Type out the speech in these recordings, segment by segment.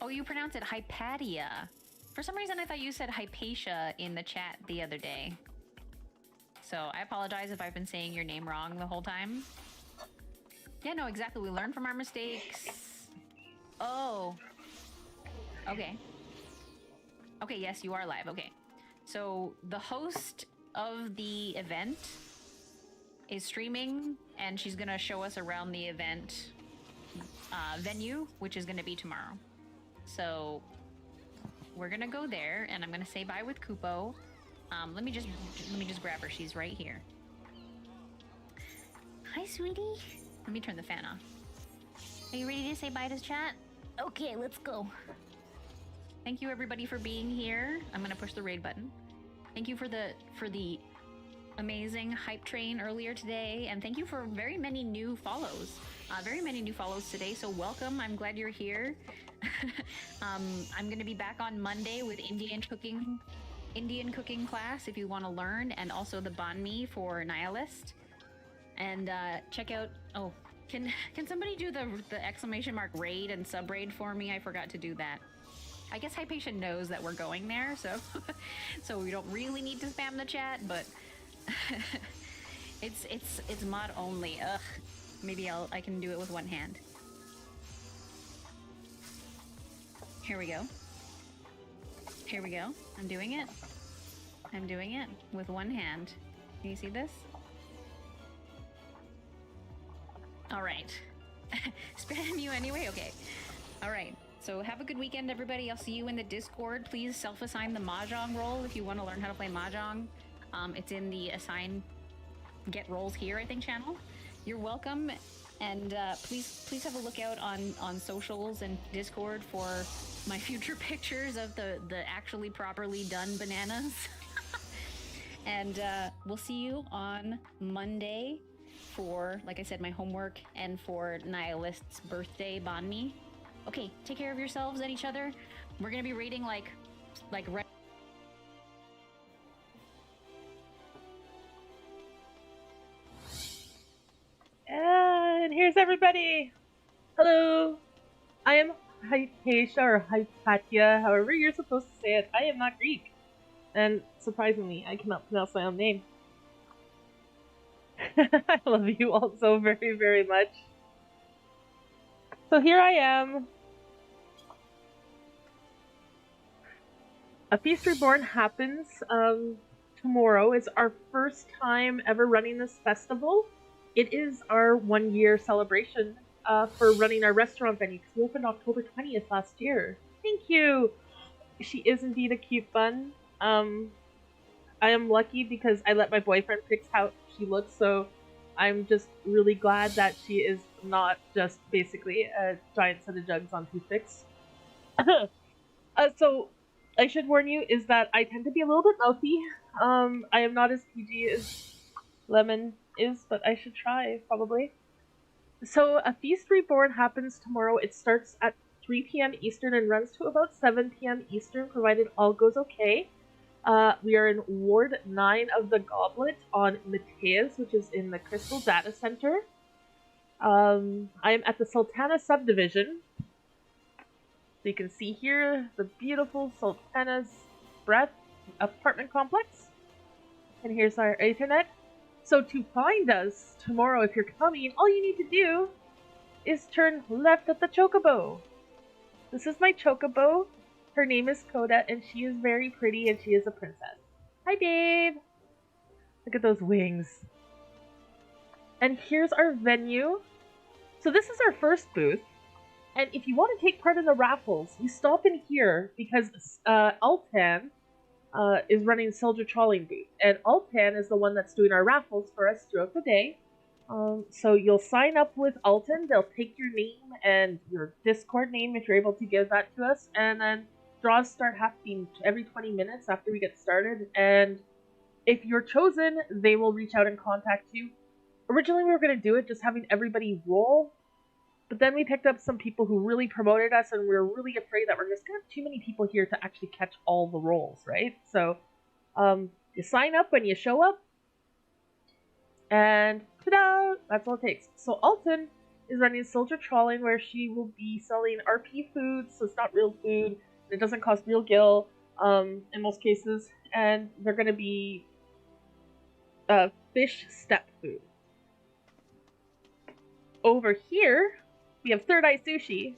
Oh, you pronounce it Hypatia. For some reason, I thought you said Hypatia in the chat the other day. So I apologize if I've been saying your name wrong the whole time. Yeah, no, exactly. We learn from our mistakes. Oh. Okay. Okay, yes, you are live. Okay. So the host of the event is streaming, and she's going to show us around the event venue, which is going to be tomorrow. So we're going to go there, and I'm going to say bye with Kupo. Let me just grab her. She's right here. Hi, sweetie. Let me turn the fan off. Are you ready to say bye to chat? Okay, let's go. Thank you everybody for being here. I'm gonna push the raid button. Thank you for the amazing hype train earlier today, and thank you for very many new follows. Very many new follows today, so welcome. I'm glad you're here. I'm gonna be back on Monday with Indian cooking class if you want to learn, and also the banh mi for Nihilist. And check out. Oh, can somebody do the exclamation mark raid and sub raid for me? I forgot to do that. I guess Hypatia knows that we're going there, so so we don't really need to spam the chat, but it's mod only. Ugh. Maybe I can do it with one hand. Here we go. Here we go. I'm doing it. I'm doing it with one hand. Can you see this? All right. Spam you anyway? Okay. All right. So have a good weekend, everybody. I'll see you in the Discord. Please self-assign the Mahjong role if you want to learn how to play Mahjong. It's in the assign get roles here, I think, channel. You're welcome. And please have a look out on socials and Discord for my future pictures of the actually properly done bananas. And we'll see you on Monday for, like I said, my homework and for Nihilist's birthday banh mi. Okay, take care of yourselves and each other. We're gonna be rating like right. And here's everybody. Hello. I am Hypatia or Hypatia, however you're supposed to say it. I am not Greek. And surprisingly, I cannot pronounce my own name. I love you all so very, very much. So here I am. A Feast Reborn happens tomorrow. It's our first time ever running this festival. It is our 1-year celebration for running our restaurant venue, because we opened October 20th last year. Thank you! She is indeed a cute bun. I am lucky because I let my boyfriend pick how she looks, so I'm just really glad that she is not just basically a giant set of jugs on toothpicks. So, I should warn you is that I tend to be a little bit mouthy. I am not as PG as Lemon is, but I should try, probably. So, A Feast Reborn happens tomorrow. It starts at 3 p.m. Eastern and runs to about 7 p.m. Eastern, provided all goes okay. We are in Ward 9 of the Goblet on Mateus, which is in the Crystal Data Center. I am at the Sultana subdivision. So you can see here the beautiful Sultana's Breath apartment complex. And here's our Ethernet. So to find us tomorrow, if you're coming, all you need to do is turn left at the Chocobo. This is my Chocobo. Her name is Coda, and she is very pretty, and she is a princess. Hi, babe! Look at those wings. And here's our venue. So this is our first booth. And if you want to take part in the raffles, you stop in here, because Altan is running Soldier Trawling booth. And Altan is the one that's doing our raffles for us throughout the day. So you'll sign up with Altan. They'll take your name and your Discord name if you're able to give that to us. And then draws start happening every 20 minutes after we get started, and if you're chosen, they will reach out and contact you. Originally, we were going to do it just having everybody roll, but then we picked up some people who really promoted us, and we were really afraid that we're just going to have too many people here to actually catch all the rolls, right? So, you sign up when you show up, and ta-da! That's all it takes. So Alton is running Soldier Trawling, where she will be selling RP food, so it's not real food. It doesn't cost real gil in most cases, and they're going to be fish step food. Over here, we have Third Eye Sushi,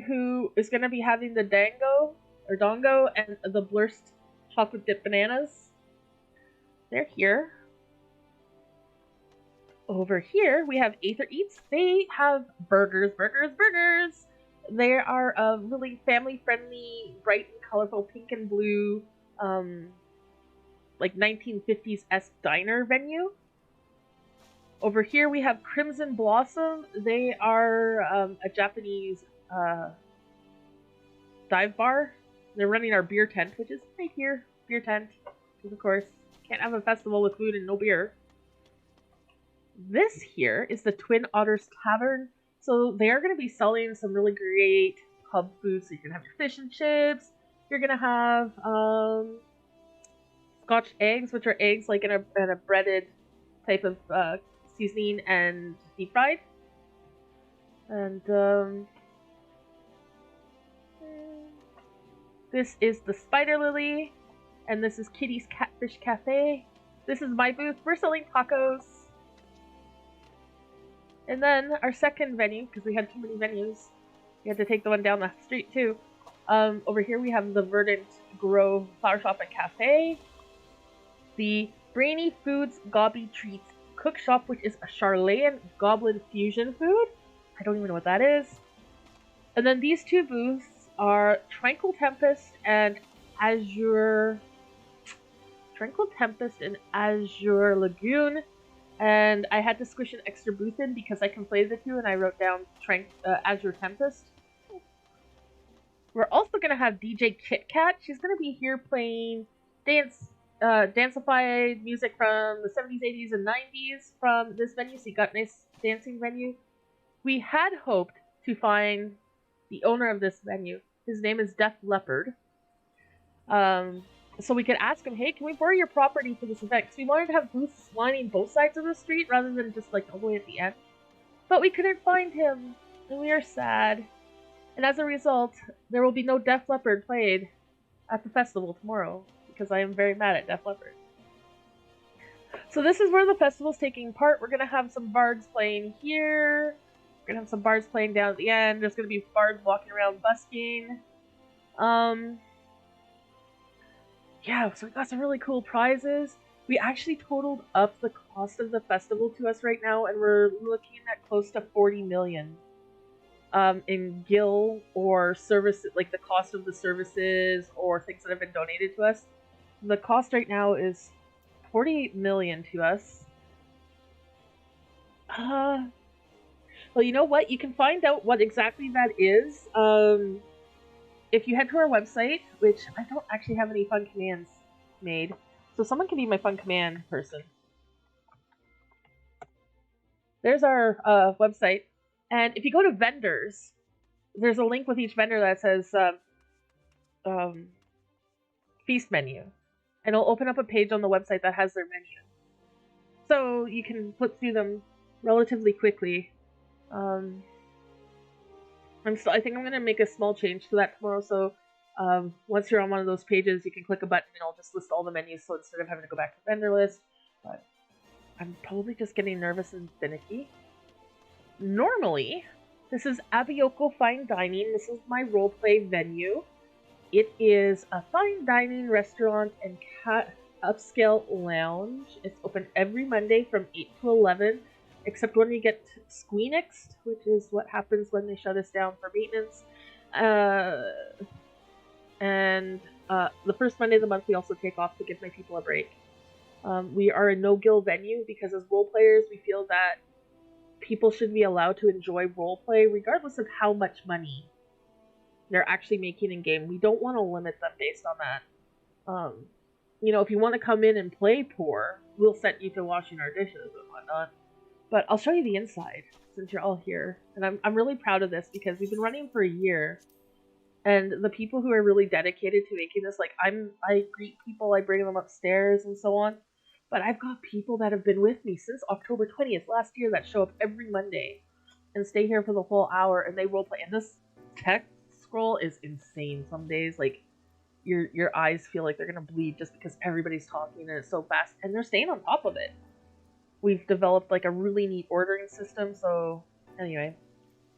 who is going to be having the Dongo and the Blurst chocolate dip bananas. They're here. Over here, we have Aether Eats. They have burgers. They are a really family-friendly, bright and colorful pink and blue, like 1950s-esque diner venue. Over here, we have Crimson Blossom. They are a Japanese dive bar. They're running our beer tent, which is right here. Beer tent. Because, of course, can't have a festival with food and no beer. This here is the Twin Otters Tavern. So they are going to be selling some really great pub food. So you're going to have your fish and chips. You're going to have Scotch eggs, which are eggs like in a breaded type of seasoning and deep fried. And this is the Spider Lily, and this is Kitty's Catfish Cafe. This is my booth. We're selling tacos. And then our second venue, because we had too many venues, we had to take the one down the street too. Over here we have the Verdant Grove Flower Shop and Cafe, the Brainy Foods Gobby Treats Cook Shop, which is a Charlayan Goblin fusion food. I don't even know what that is. And then these two booths are Tranquil Tempest and Azure Lagoon. And I had to squish an extra booth in because I conflated the two, and I wrote down Azure Tempest. We're also going to have DJ Kit Kat. She's going to be here playing danceified music from the 70s, 80s, and 90s from this venue, so you got a nice dancing venue. We had hoped to find the owner of this venue. His name is Def Leopard. So we could ask him, hey, can we borrow your property for this event? Because we wanted to have booths lining both sides of the street rather than just like all the way at the end. But we couldn't find him, and we are sad. And as a result, there will be no Def Leppard played at the festival tomorrow, because I am very mad at Def Leppard. So this is where the festival's taking part. We're going to have some bards playing here. We're going to have some bards playing down at the end. There's going to be bards walking around busking. Yeah, so we got some really cool prizes. We actually totaled up the cost of the festival to us right now, and we're looking at close to 40 million in gil or service, like the cost of the services or things that have been donated to us. The cost right now is 48 million to us. Well, you know what? You can find out what exactly that is if you head to our website, which I don't actually have any fun commands made. So someone can be my fun command person. There's our website. And if you go to vendors, there's a link with each vendor that says feast menu. And it'll open up a page on the website that has their menu. So you can flip through them relatively quickly. I think I'm going to make a small change to that tomorrow, so once you're on one of those pages, you can click a button and it'll just list all the menus, so instead of having to go back to the vendor list. But I'm probably just getting nervous and finicky. Normally, this is Abioko Fine Dining. This is my roleplay venue. It is a fine dining restaurant and upscale lounge. It's open every Monday from 8 to 11. Except when we get squeenixed, which is what happens when they shut us down for maintenance. And the first Monday of the month, we also take off to give my people a break. We are a no-gil venue because as role players, we feel that people should be allowed to enjoy roleplay regardless of how much money they're actually making in-game. We don't want to limit them based on that. You know, if you want to come in and play poor, we'll send you to washing our dishes and whatnot. But I'll show you the inside, since you're all here. And I'm really proud of this, because we've been running for a year. And the people who are really dedicated to making this, like, I greet people, I bring them upstairs, and so on. But I've got people that have been with me since October 20th last year that show up every Monday and stay here for the whole hour, and they roleplay. And this text scroll is insane some days. Like, your eyes feel like they're gonna bleed just because everybody's talking and it's so fast, and they're staying on top of it. We've developed like a really neat ordering system. So anyway,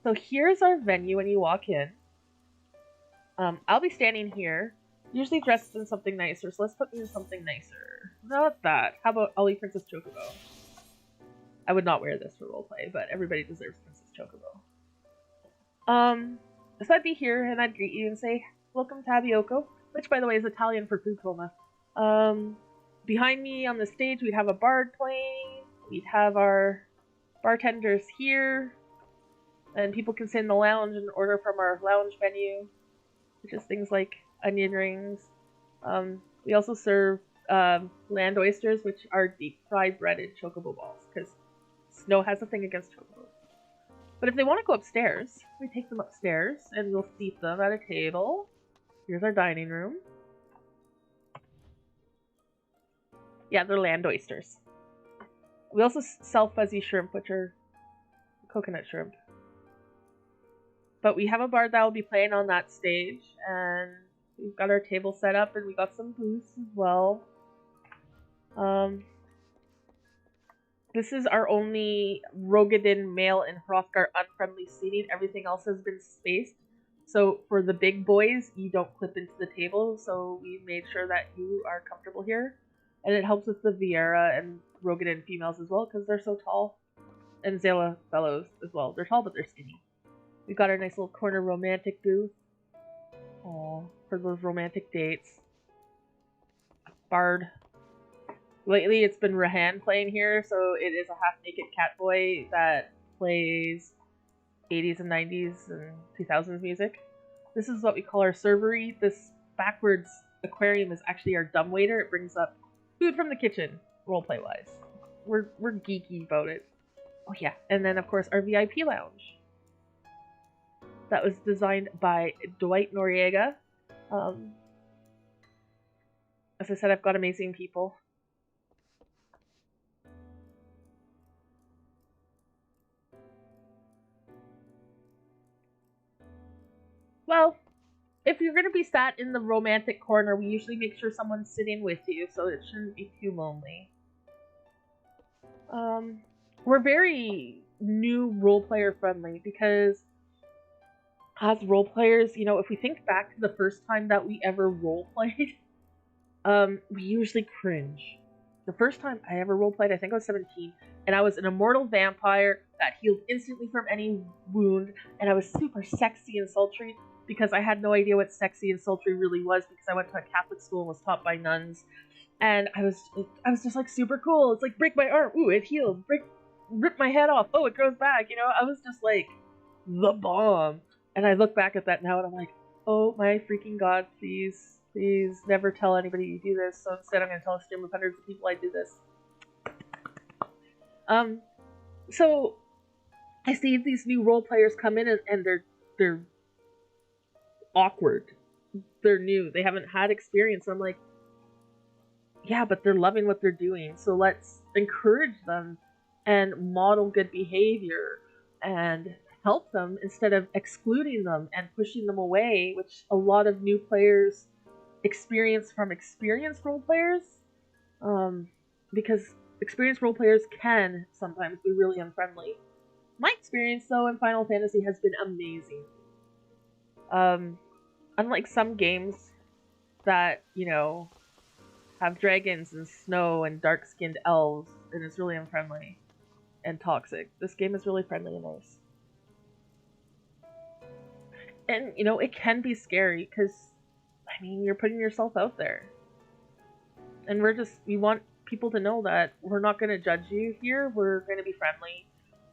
so here's our venue when you walk in. I'll be standing here, usually dressed in something nicer, so let's put me in something nicer. Not that. How about I'll be Princess Chocobo? I would not wear this for roleplay, but everybody deserves Princess Chocobo. So I'd be here and I'd greet you and say, welcome Tabioko, which by the way is Italian for food coma. Behind me on the stage we'd have a bard playing, we'd have our bartenders here, and people can sit in the lounge and order from our lounge menu, which is things like onion rings. We also serve land oysters, which are deep fried breaded chocobo balls, because Snow has a thing against chocobos. But if they want to go upstairs, we take them upstairs and we'll seat them at a table. Here's our dining room. Yeah, they're land oysters. We also sell fuzzy shrimp, which are coconut shrimp. But we have a bard that will be playing on that stage, and we've got our table set up, and we got some booths as well. This is our only Rogadin male and Hrothgar unfriendly seating. Everything else has been spaced. So for the big boys, you don't clip into the table, so we made sure that you are comfortable here. And it helps with the Viera and Rogadin females as well, because they're so tall. And Zala fellows as well. They're tall, but they're skinny. We've got our nice little corner romantic booth. Aww, for those romantic dates. Bard. Lately, it's been Rahan playing here, so it is a half-naked cat boy that plays 80s and 90s and 2000s music. This is what we call our servery. This backwards aquarium is actually our dumbwaiter. It brings up food from the kitchen, roleplay-wise. We're geeky about it. Oh yeah, and then of course our VIP lounge. That was designed by Dwight Noriega. As I said, I've got amazing people. Well, if you're going to be sat in the romantic corner, we usually make sure someone's sitting with you, so it shouldn't be too lonely. We're very new roleplayer friendly, because as roleplayers, you know, if we think back to the first time that we ever roleplayed, we usually cringe. The first time I ever roleplayed, I think I was 17, and I was an immortal vampire that healed instantly from any wound, and I was super sexy and sultry, because I had no idea what sexy and sultry really was, because I went to a Catholic school and was taught by nuns, and I was just like super cool. It's like, break my arm, ooh, it healed. Rip my head off, oh, it grows back. You know, I was just like the bomb. And I look back at that now and I'm like, oh my freaking god, please never tell anybody you do this. So instead I'm going to tell a stream of hundreds of people I do this. So I see these new role players come in and they're awkward. They're new. They haven't had experience. I'm like, yeah, but they're loving what they're doing. So let's encourage them and model good behavior and help them instead of excluding them and pushing them away, which a lot of new players experience from experienced role players. Because experienced role players can sometimes be really unfriendly. My experience, though, in Final Fantasy has been amazing. Unlike some games that, you know, have dragons and snow and dark-skinned elves, and it's really unfriendly and toxic, this game is really friendly and nice. And, you know, it can be scary, because, I mean, you're putting yourself out there. And we want people to know that we're not going to judge you here, we're going to be friendly.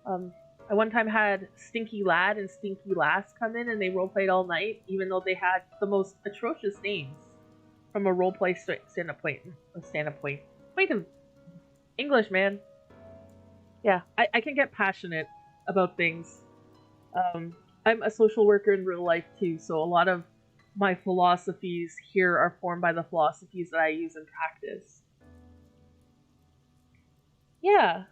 I one time had Stinky Lad and Stinky Lass come in, and they roleplayed all night, even though they had the most atrocious names from a roleplay standpoint of English, man. Yeah, I can get passionate about things. I'm a social worker in real life too, so a lot of my philosophies here are formed by the philosophies that I use in practice. Yeah.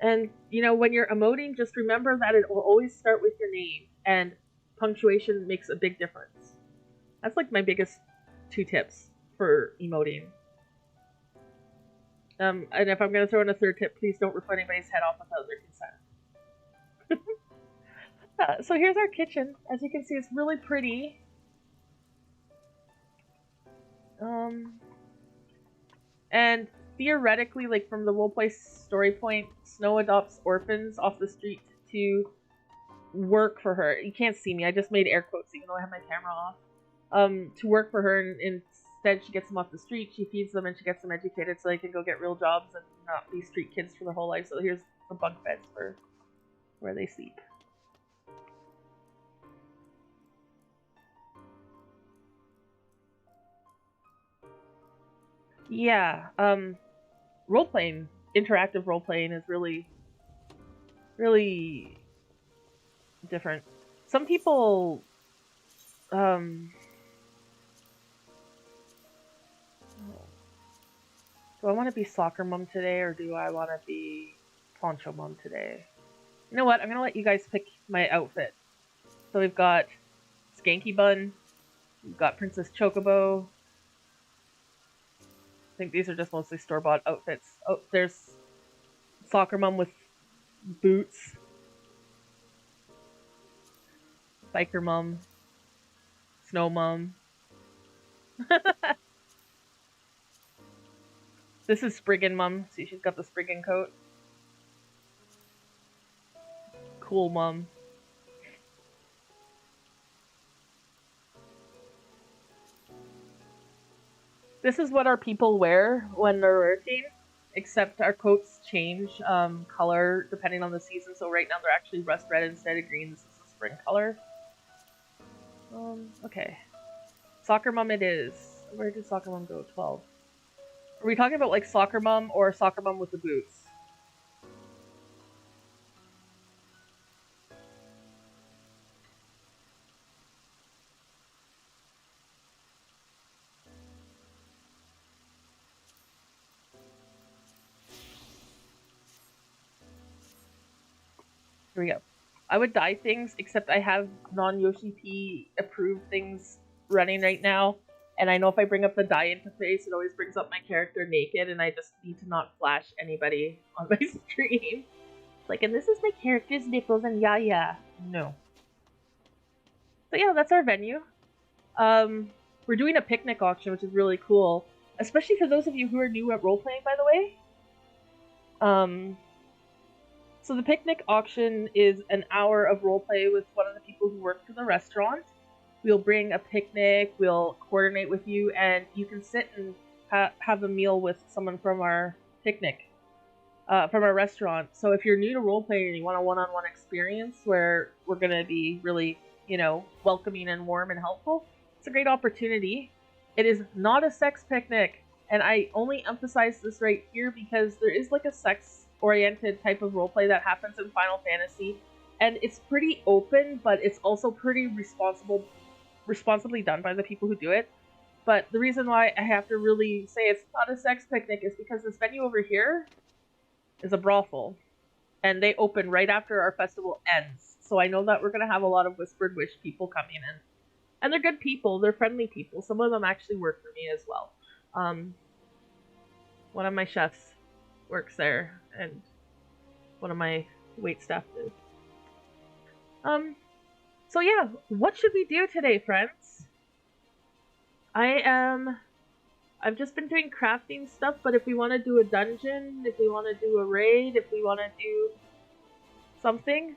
And, you know, when you're emoting, just remember that it will always start with your name, and punctuation makes a big difference. That's like my biggest 2 tips for emoting. And if I'm going to throw in a 3rd tip, please don't rip anybody's head off without their consent. So here's our kitchen. As you can see, it's really pretty. And theoretically, like from the roleplay story point, Snow adopts orphans off the street to work for her. You can't see me, I just made air quotes even though I have my camera off. To work for her, and instead she gets them off the street, she feeds them, and she gets them educated so they can go get real jobs and not be street kids for their whole life. So here's the bunk beds for where they sleep. Yeah, role-playing, interactive role-playing is really, really different. Some people, do I want to be soccer mom today, or do I want to be poncho mom today? You know what, I'm gonna let you guys pick my outfit. So we've got Skanky Bun, we've got Princess Chocobo. I think these are just mostly store-bought outfits. Oh, there's Soccer Mom with boots. Biker Mom. Snow Mom. This is Spriggan Mom. See, she's got the Spriggan coat. Cool Mom. This is what our people wear when they're working, except our coats change color depending on the season. So right now they're actually rust red instead of green. This is the spring color. Okay. Soccer Mom it is. Where did Soccer Mom go? 12. Are we talking about like Soccer Mom or Soccer Mom with the boots? Here we go. I would dye things, except I have non-Yoshi P approved things running right now. And I know if I bring up the dye interface, it always brings up my character naked, and I just need to not flash anybody on my stream. Like, and this is my character's nipples, and yeah. No. So yeah, that's our venue. We're doing a picnic auction, which is really cool. Especially for those of you who are new at role-playing, by the way. So the picnic auction is an hour of roleplay with one of the people who work for the restaurant. We'll bring a picnic, we'll coordinate with you, and you can sit and have a meal with someone from our picnic, from our restaurant. So if you're new to roleplaying and you want a one-on-one experience where we're going to be really, you know, welcoming and warm and helpful, it's a great opportunity. It is not a sex picnic, and I only emphasize this right here because there is like a sex-oriented type of roleplay that happens in Final Fantasy, and it's pretty open, but it's also pretty responsibly done by the people who do it. But the reason why I have to really say it's not a sex picnic is because this venue over here is a brothel, and they open right after our festival ends. So I know that we're going to have a lot of Whispered Wish people coming in. And they're good people, they're friendly people. Some of them actually work for me as well. One of my chefs works there, and one of my wait staff did. So yeah, what should we do today, friends? I've just been doing crafting stuff, but if we want to do a dungeon, if we want to do a raid, if we want to do something,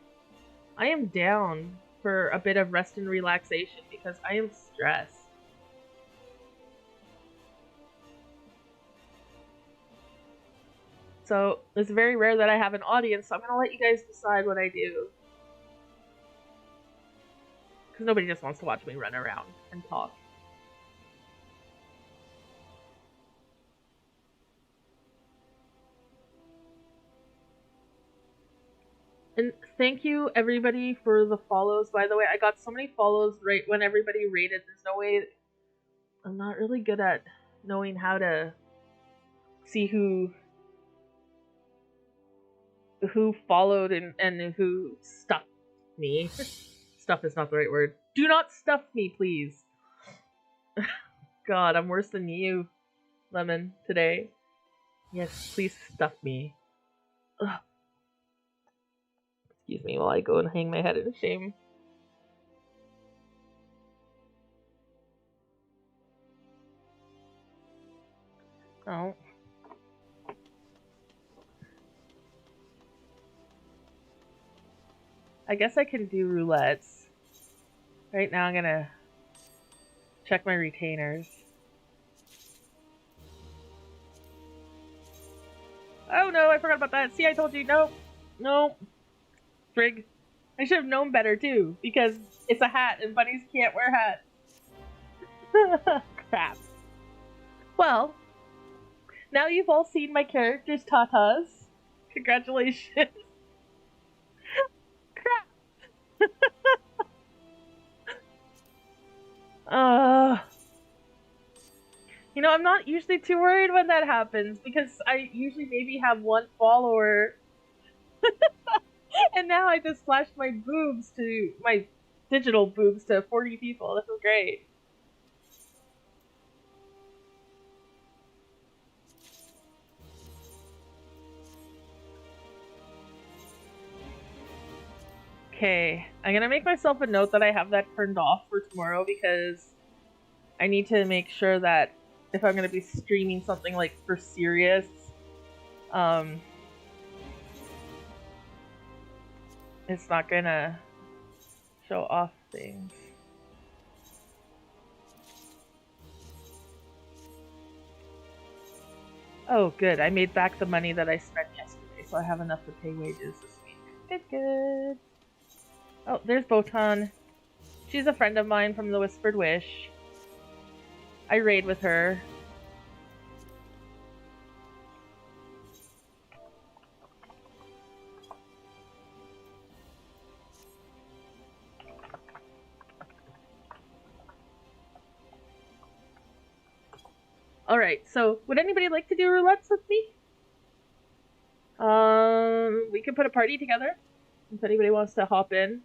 I am down for a bit of rest and relaxation because I am stressed. So it's very rare that I have an audience, so I'm going to let you guys decide what I do. Because nobody just wants to watch me run around and talk. And thank you everybody for the follows, by the way. I got so many follows right when everybody rated. There's no way... I'm not really good at knowing how to see who who followed and who stuffed me. Stuff is not the right word. Do not stuff me, please. God, I'm worse than you, Lemon, today. Yes, please stuff me. Ugh. Excuse me while I go and hang my head in shame. Oh. I guess I can do roulettes. Right now I'm gonna check my retainers. Oh no, I forgot about that. See, I told you. No. No. Frig. I should have known better too, because it's a hat and bunnies can't wear hats. Crap. Well, now you've all seen my character's tatas. Congratulations. Crap. You know, I'm not usually too worried when that happens, because I usually maybe have one follower. And now I just flashed my boobs to, my digital boobs to 40 people. This is great. Okay, I'm gonna make myself a note that I have that turned off for tomorrow, because I need to make sure that if I'm gonna be streaming something like for serious, it's not gonna show off things. Oh, good. I made back the money that I spent yesterday, so I have enough to pay wages this week. Good, good. Oh, there's Botan. She's a friend of mine from the Whispered Wish. I raid with her. Alright, so would anybody like to do roulettes with me? We can put a party together if anybody wants to hop in.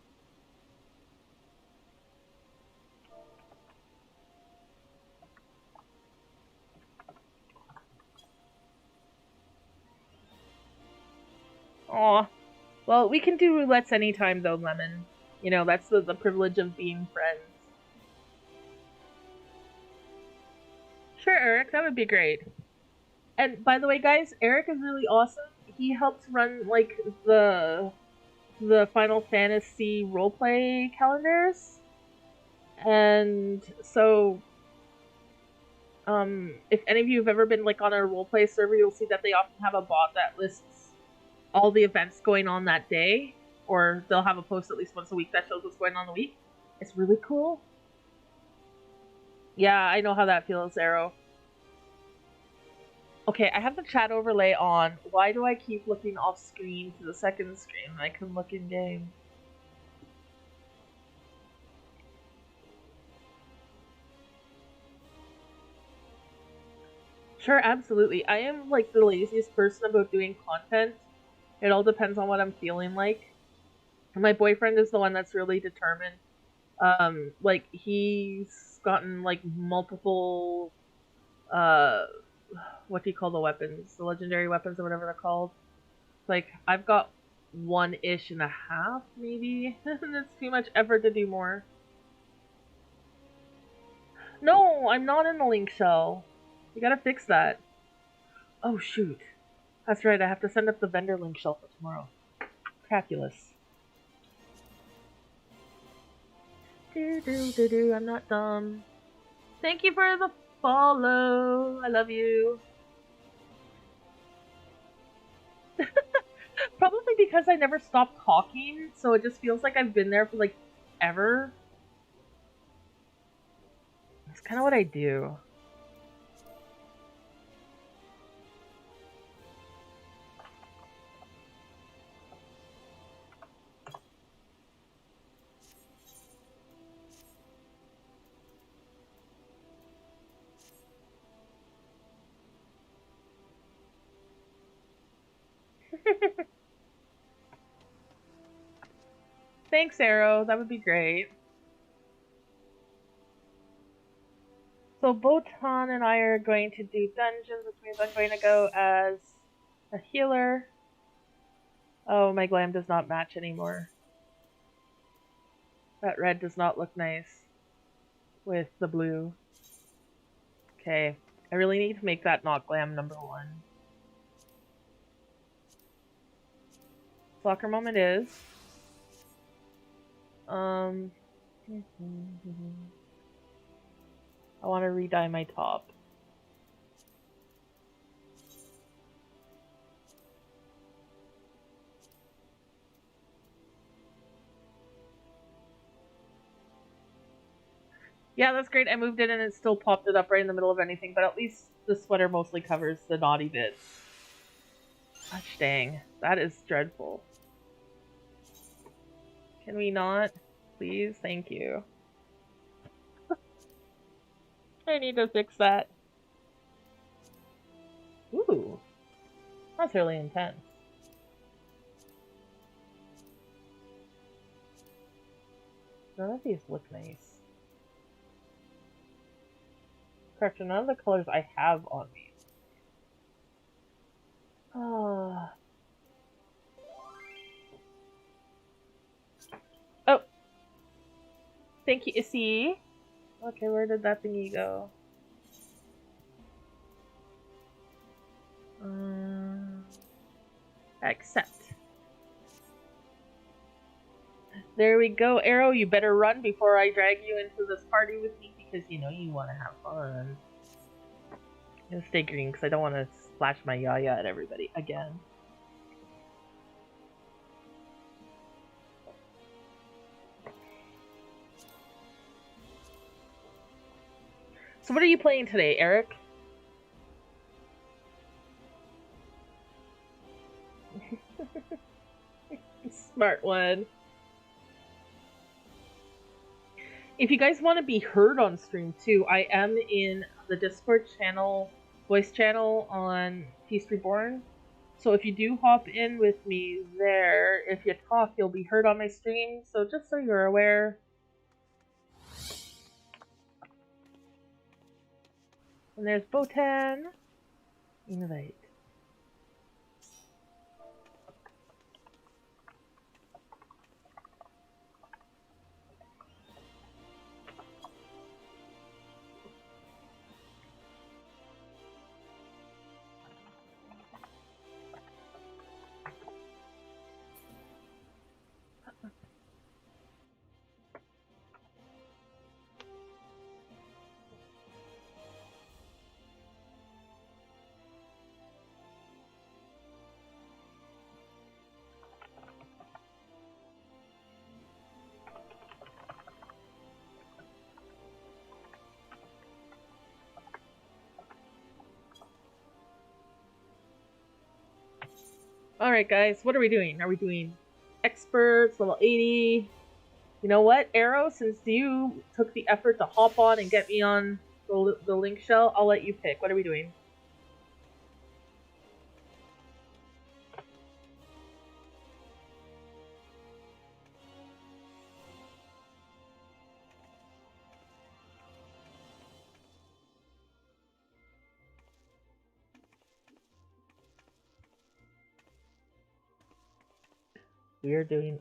Aw. Well, we can do roulettes anytime though, Lemon. You know, that's the privilege of being friends. Sure, Eric, that would be great. And by the way, guys, Eric is really awesome. He helps run, like, the Final Fantasy roleplay calendars. And so, if any of you have ever been, like, on a roleplay server, you'll see that they often have a bot that lists all the events going on that day. Or they'll have a post at least once a week that shows what's going on the week. It's really cool. Yeah, I know how that feels, Arrow. Okay, I have the chat overlay on. Why do I keep looking off screen to the second screen when I can look in game? Sure, absolutely. I am like the laziest person about doing content. It all depends on what I'm feeling like. My boyfriend is the one that's really determined. Like he's gotten like multiple what do you call the weapons? The legendary weapons or whatever they're called. Like, I've got 1.5, maybe? That's too much effort to do more. No, I'm not in the link shell. You gotta fix that. Oh, shoot. That's right, I have to send up the vendor link shell for tomorrow. Crapulous. I'm not dumb. Thank you for the follow. I love you. Probably because I never stopped talking, so it just feels like I've been there for, like, ever. That's kind of what I do. Thanks, Arrow. That would be great. So Botan and I are going to do dungeons, which means I'm going to go as a healer. Oh, my glam does not match anymore. That red does not look nice with the blue. Okay, I really need to make that not glam number 1. Soccer moment is. I want to re-dye my top. Yeah, that's great. I moved it and it still popped it up right in the middle of anything, but at least the sweater mostly covers the naughty bits. Gosh dang, that is dreadful. Can we not? Please? Thank you. I need to fix that. Ooh, that's really intense. None of these look nice. Correction, none of the colors I have on me. Oh. Oh. Thank you, Issy. Okay, where did that thingy go? Accept. There we go. Arrow, you better run before I drag you into this party with me because you know you want to have fun. I'm gonna stay green because I don't want to splash my yaya at everybody again. So what are you playing today, Eric? Smart one. If you guys want to be heard on stream too, I am in the Discord channel, voice channel on Feast Reborn. So if you do hop in with me there, if you talk, you'll be heard on my stream. So just so you're aware. And there's Botan. Invite. Alright guys, what are we doing? Are we doing experts, level 80? You know what, Arrow, since you took the effort to hop on and get me on the link shell, I'll let you pick. What are we doing? We are doing,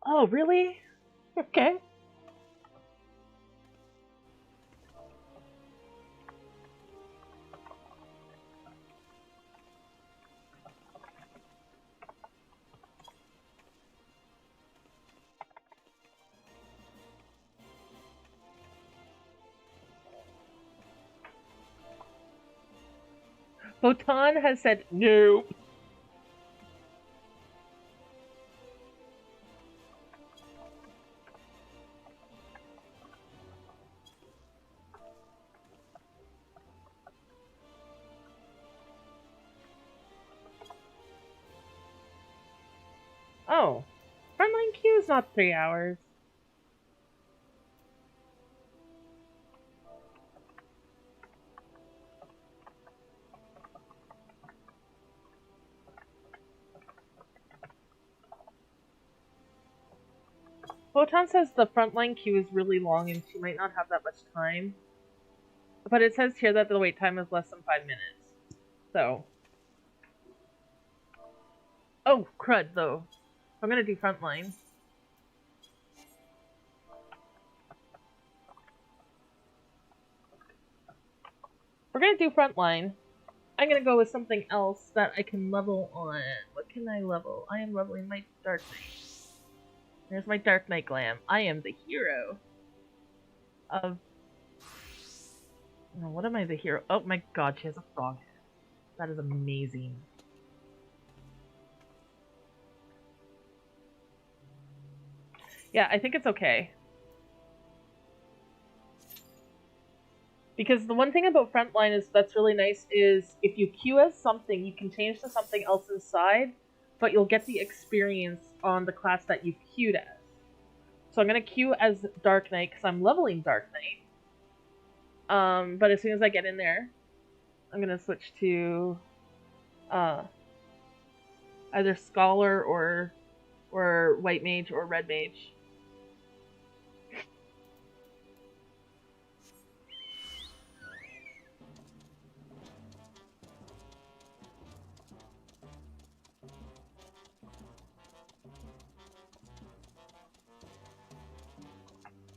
Oh, really? Okay. Botan has said no. Oh, frontline queue is not 3 hours. Photon says the frontline queue is really long and she might not have that much time. But it says here that the wait time is less than 5 minutes. So. Oh, crud, though. I'm gonna do frontline. We're gonna do frontline. I'm gonna go with something else that I can level on. What can I level? I am leveling my Dark Knight. There's my Dark Knight glam. I am the hero of... Oh, what am I the hero? Oh my god, she has a frog head. That is amazing. Yeah, I think it's okay. Because the one thing about frontline is that's really nice is if you queue as something, you can change to something else inside, but you'll get the experience on the class that you've queued as. So I'm gonna queue as Dark Knight because I'm leveling Dark Knight. But as soon as I get in there, I'm gonna switch to either Scholar or White Mage or Red Mage.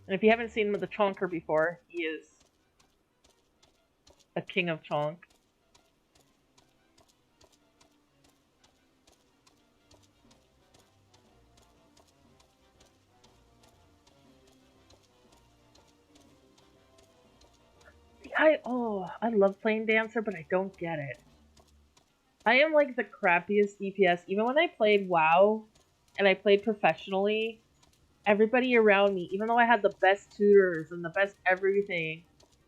And if you haven't seen the Chonker before, he is a king of Chonk. I love playing Dancer, but I don't get it. I am like the crappiest DPS. Even when I played WoW and I played professionally, everybody around me, even though I had the best tutors and the best everything,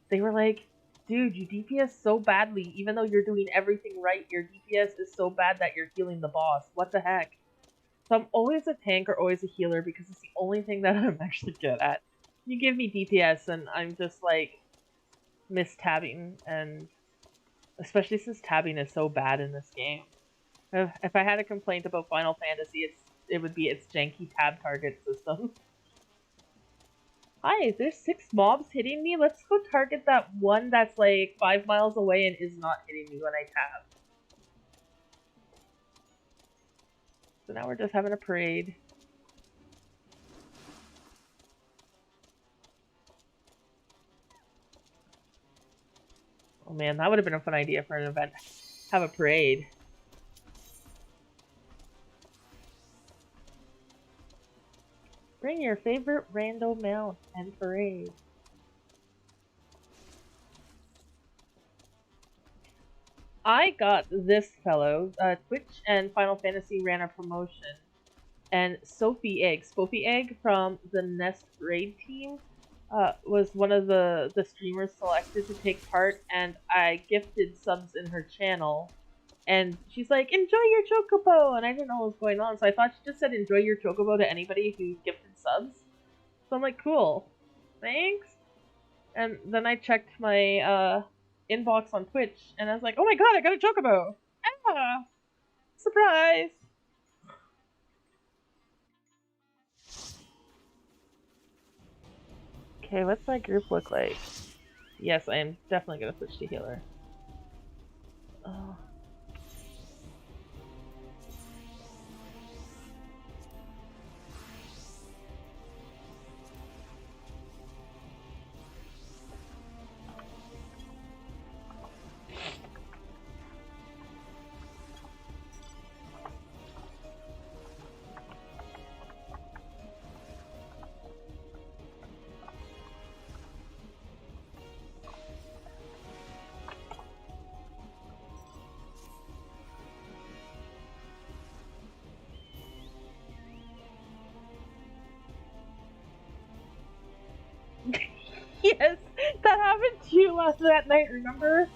they were like, dude, you DPS so badly. Even though you're doing everything right, your DPS is so bad that you're healing the boss. What the heck? So I'm always a tank or always a healer because it's the only thing that I'm actually good at. You give me DPS and I'm just like mistabbing, and especially since tabbing is so bad in this game. If I had a complaint about Final Fantasy, it would be its janky tab target system. Hi, there's 6 mobs hitting me. Let's go target that one that's like 5 miles away and is not hitting me when I tab. So now we're just having a parade. Oh man, that would have been a fun idea for an event. Have a parade. Bring your favorite rando mount and parade. I got this fellow. Twitch and Final Fantasy ran a promotion. And Sophie Egg from the Nest Raid team, was one of the streamers selected to take part, and I gifted subs in her channel. And she's like, enjoy your chocobo! And I didn't know what was going on, so I thought she just said enjoy your chocobo to anybody who gifted subs. So I'm like, cool. Thanks? And then I checked my inbox on Twitch, and I was like, oh my god, I got a chocobo! Ah! Surprise! Okay, what's my group look like? Yes, I am definitely gonna switch to healer. Oh. Yes, that happened to you that night, remember?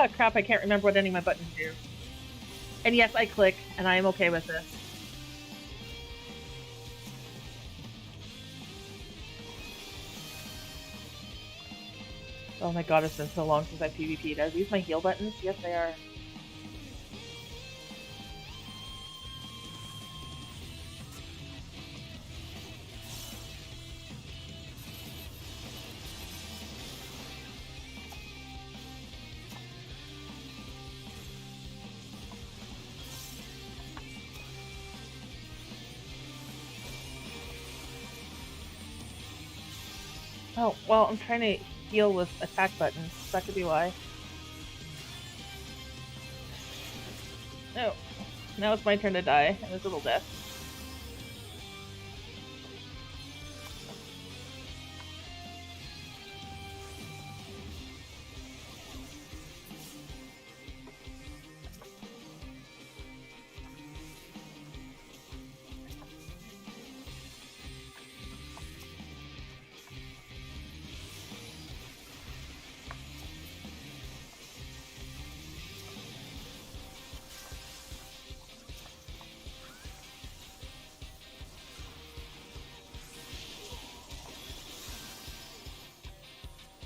Ah, crap, I can't remember what any of my buttons do. And yes, I click, and I am okay with this. Oh my god, it's been so long since I PvP'd. Are these my heal buttons? Yes, they are. Oh, well, I'm trying to heal with attack buttons. That could be why. Oh, now it's my turn to die. A miserable death.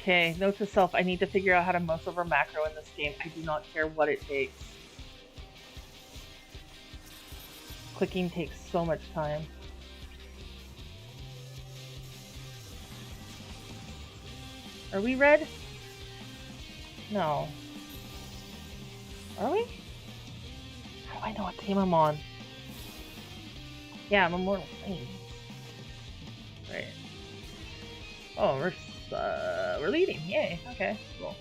Okay, note to self, I need to figure out how to mouse over macro in this game. I do not care what it takes. Clicking takes so much time. Are we red? No. Are we? How do I know what team I'm on? Yeah, I'm Immortal Flame. Right. Oh, we're leading. Yay. Okay, cool.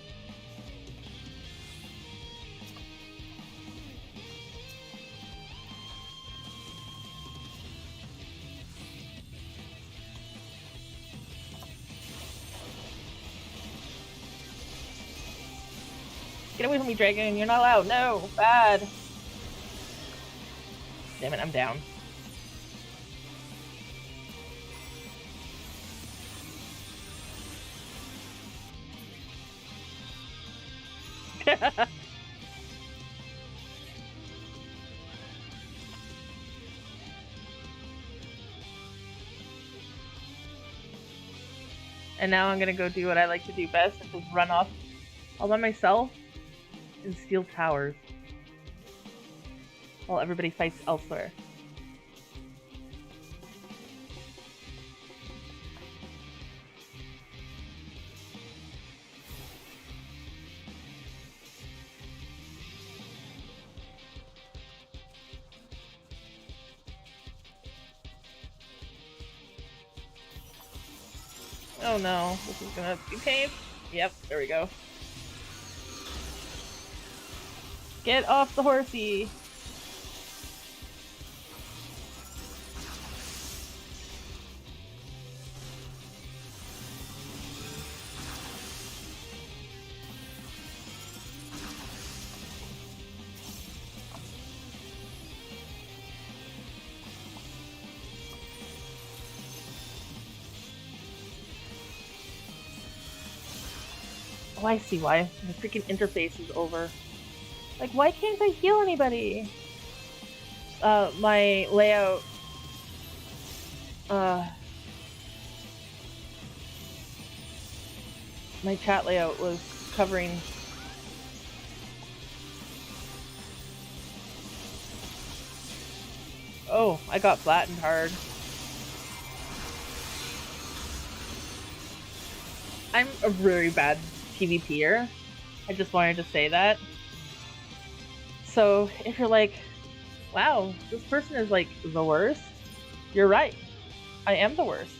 Get away from me, dragon. You're not allowed. No. Bad. Damn it, I'm down. And now I'm gonna go do what I like to do best, which is run off all by myself and steal towers while everybody fights elsewhere. Oh no, this is gonna be pain. Yep, there we go. Get off the horsey! Oh, I see why. The freaking interface is over. Like, why can't I heal anybody? My layout... my chat layout was covering... Oh, I got flattened hard. I'm a really bad PvPer. I just wanted to say that. So, if you're like, wow, this person is like the worst, you're right. I am the worst.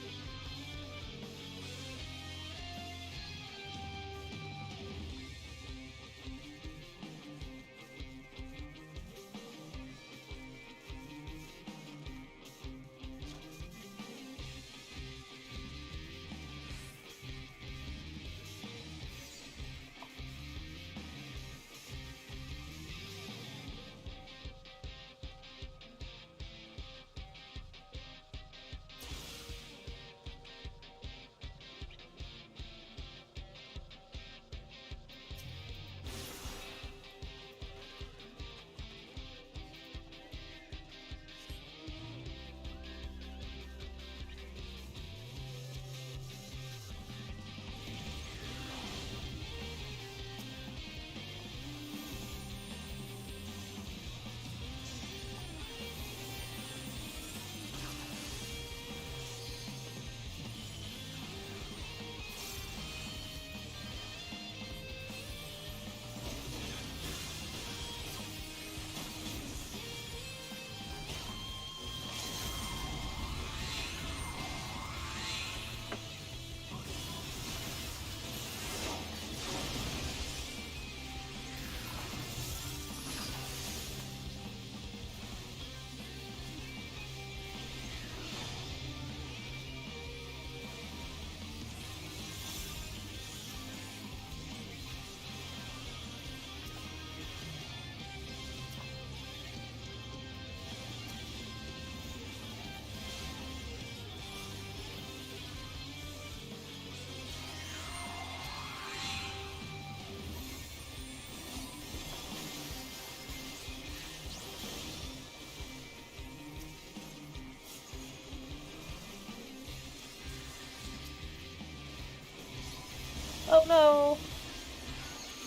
Oh no!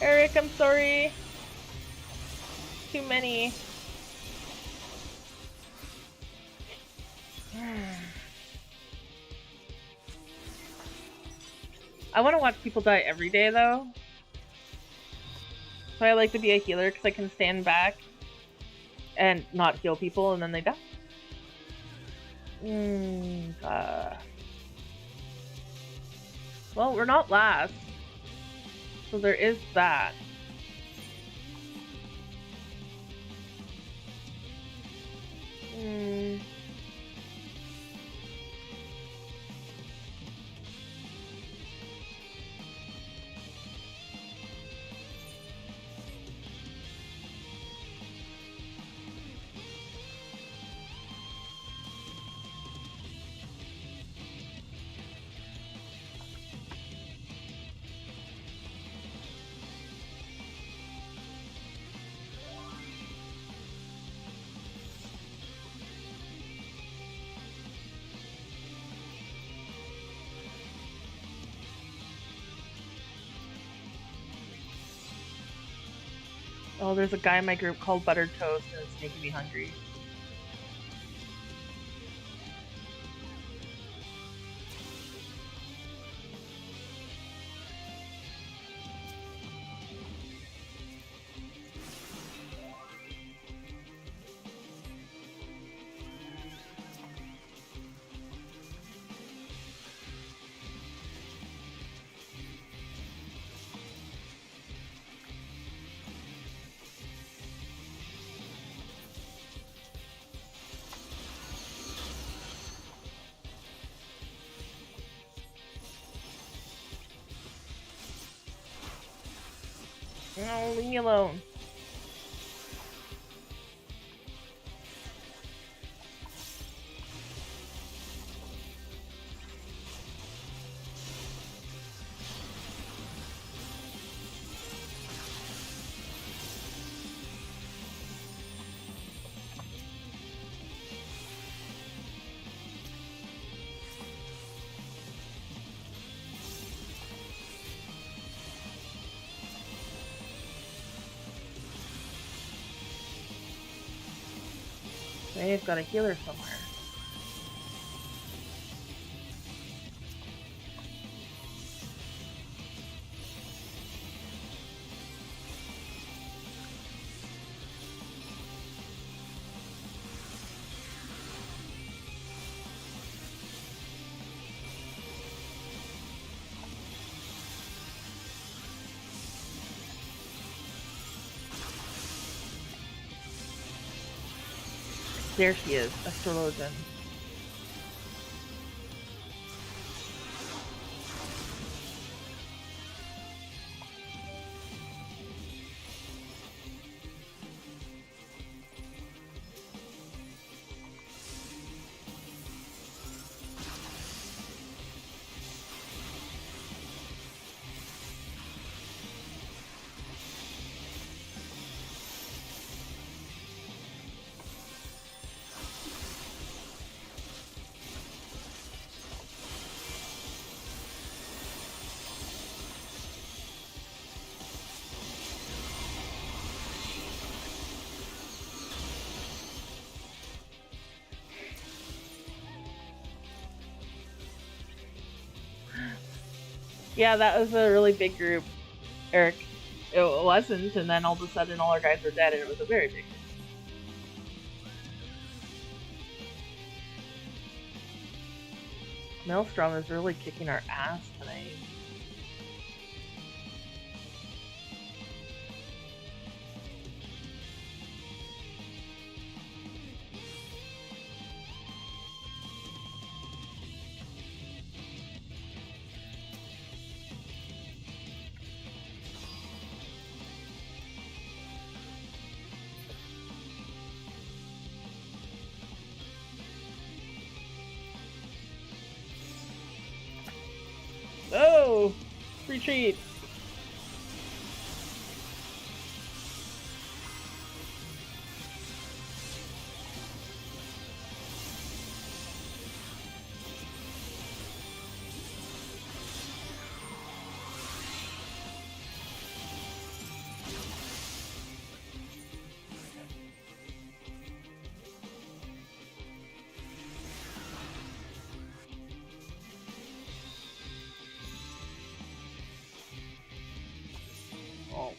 Eric, I'm sorry. Too many. I want to watch people die every day though. So I like to be a healer because I can stand back and not heal people and then they die. Well, we're not last. So there is that. Oh, there's a guy in my group called Buttered Toast and it's making me hungry. No, leave me alone. They've got a healer somewhere. There she is, Astrologian. Yeah, that was a really big group, Eric. It wasn't, and then all of a sudden all our guys were dead, and it was a very big group. Maelstrom is really kicking our ass tonight. Oh! Retreat!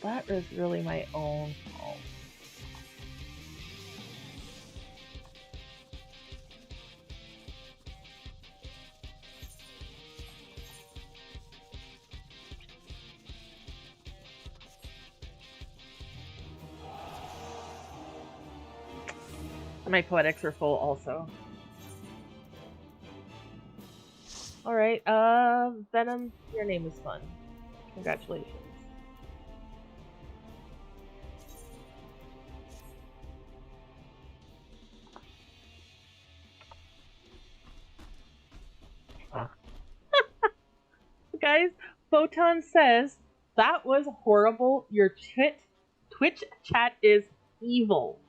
that is really my own fault. My poetics are full also. Alright, Venom, your name is fun. Congratulations. Guys, Photon says, that was horrible. Your Twitch chat is evil.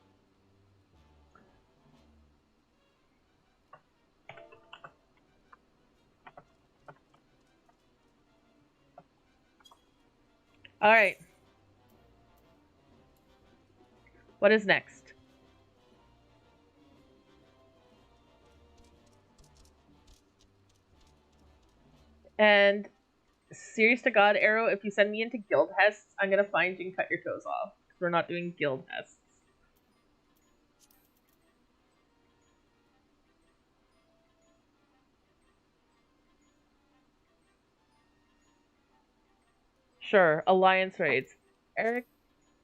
Alright. What is next? And serious to God, Arrow, if you send me into guild hests, I'm gonna find you and cut your toes off. Because we're not doing guild hests. Sure, alliance raids. Eric,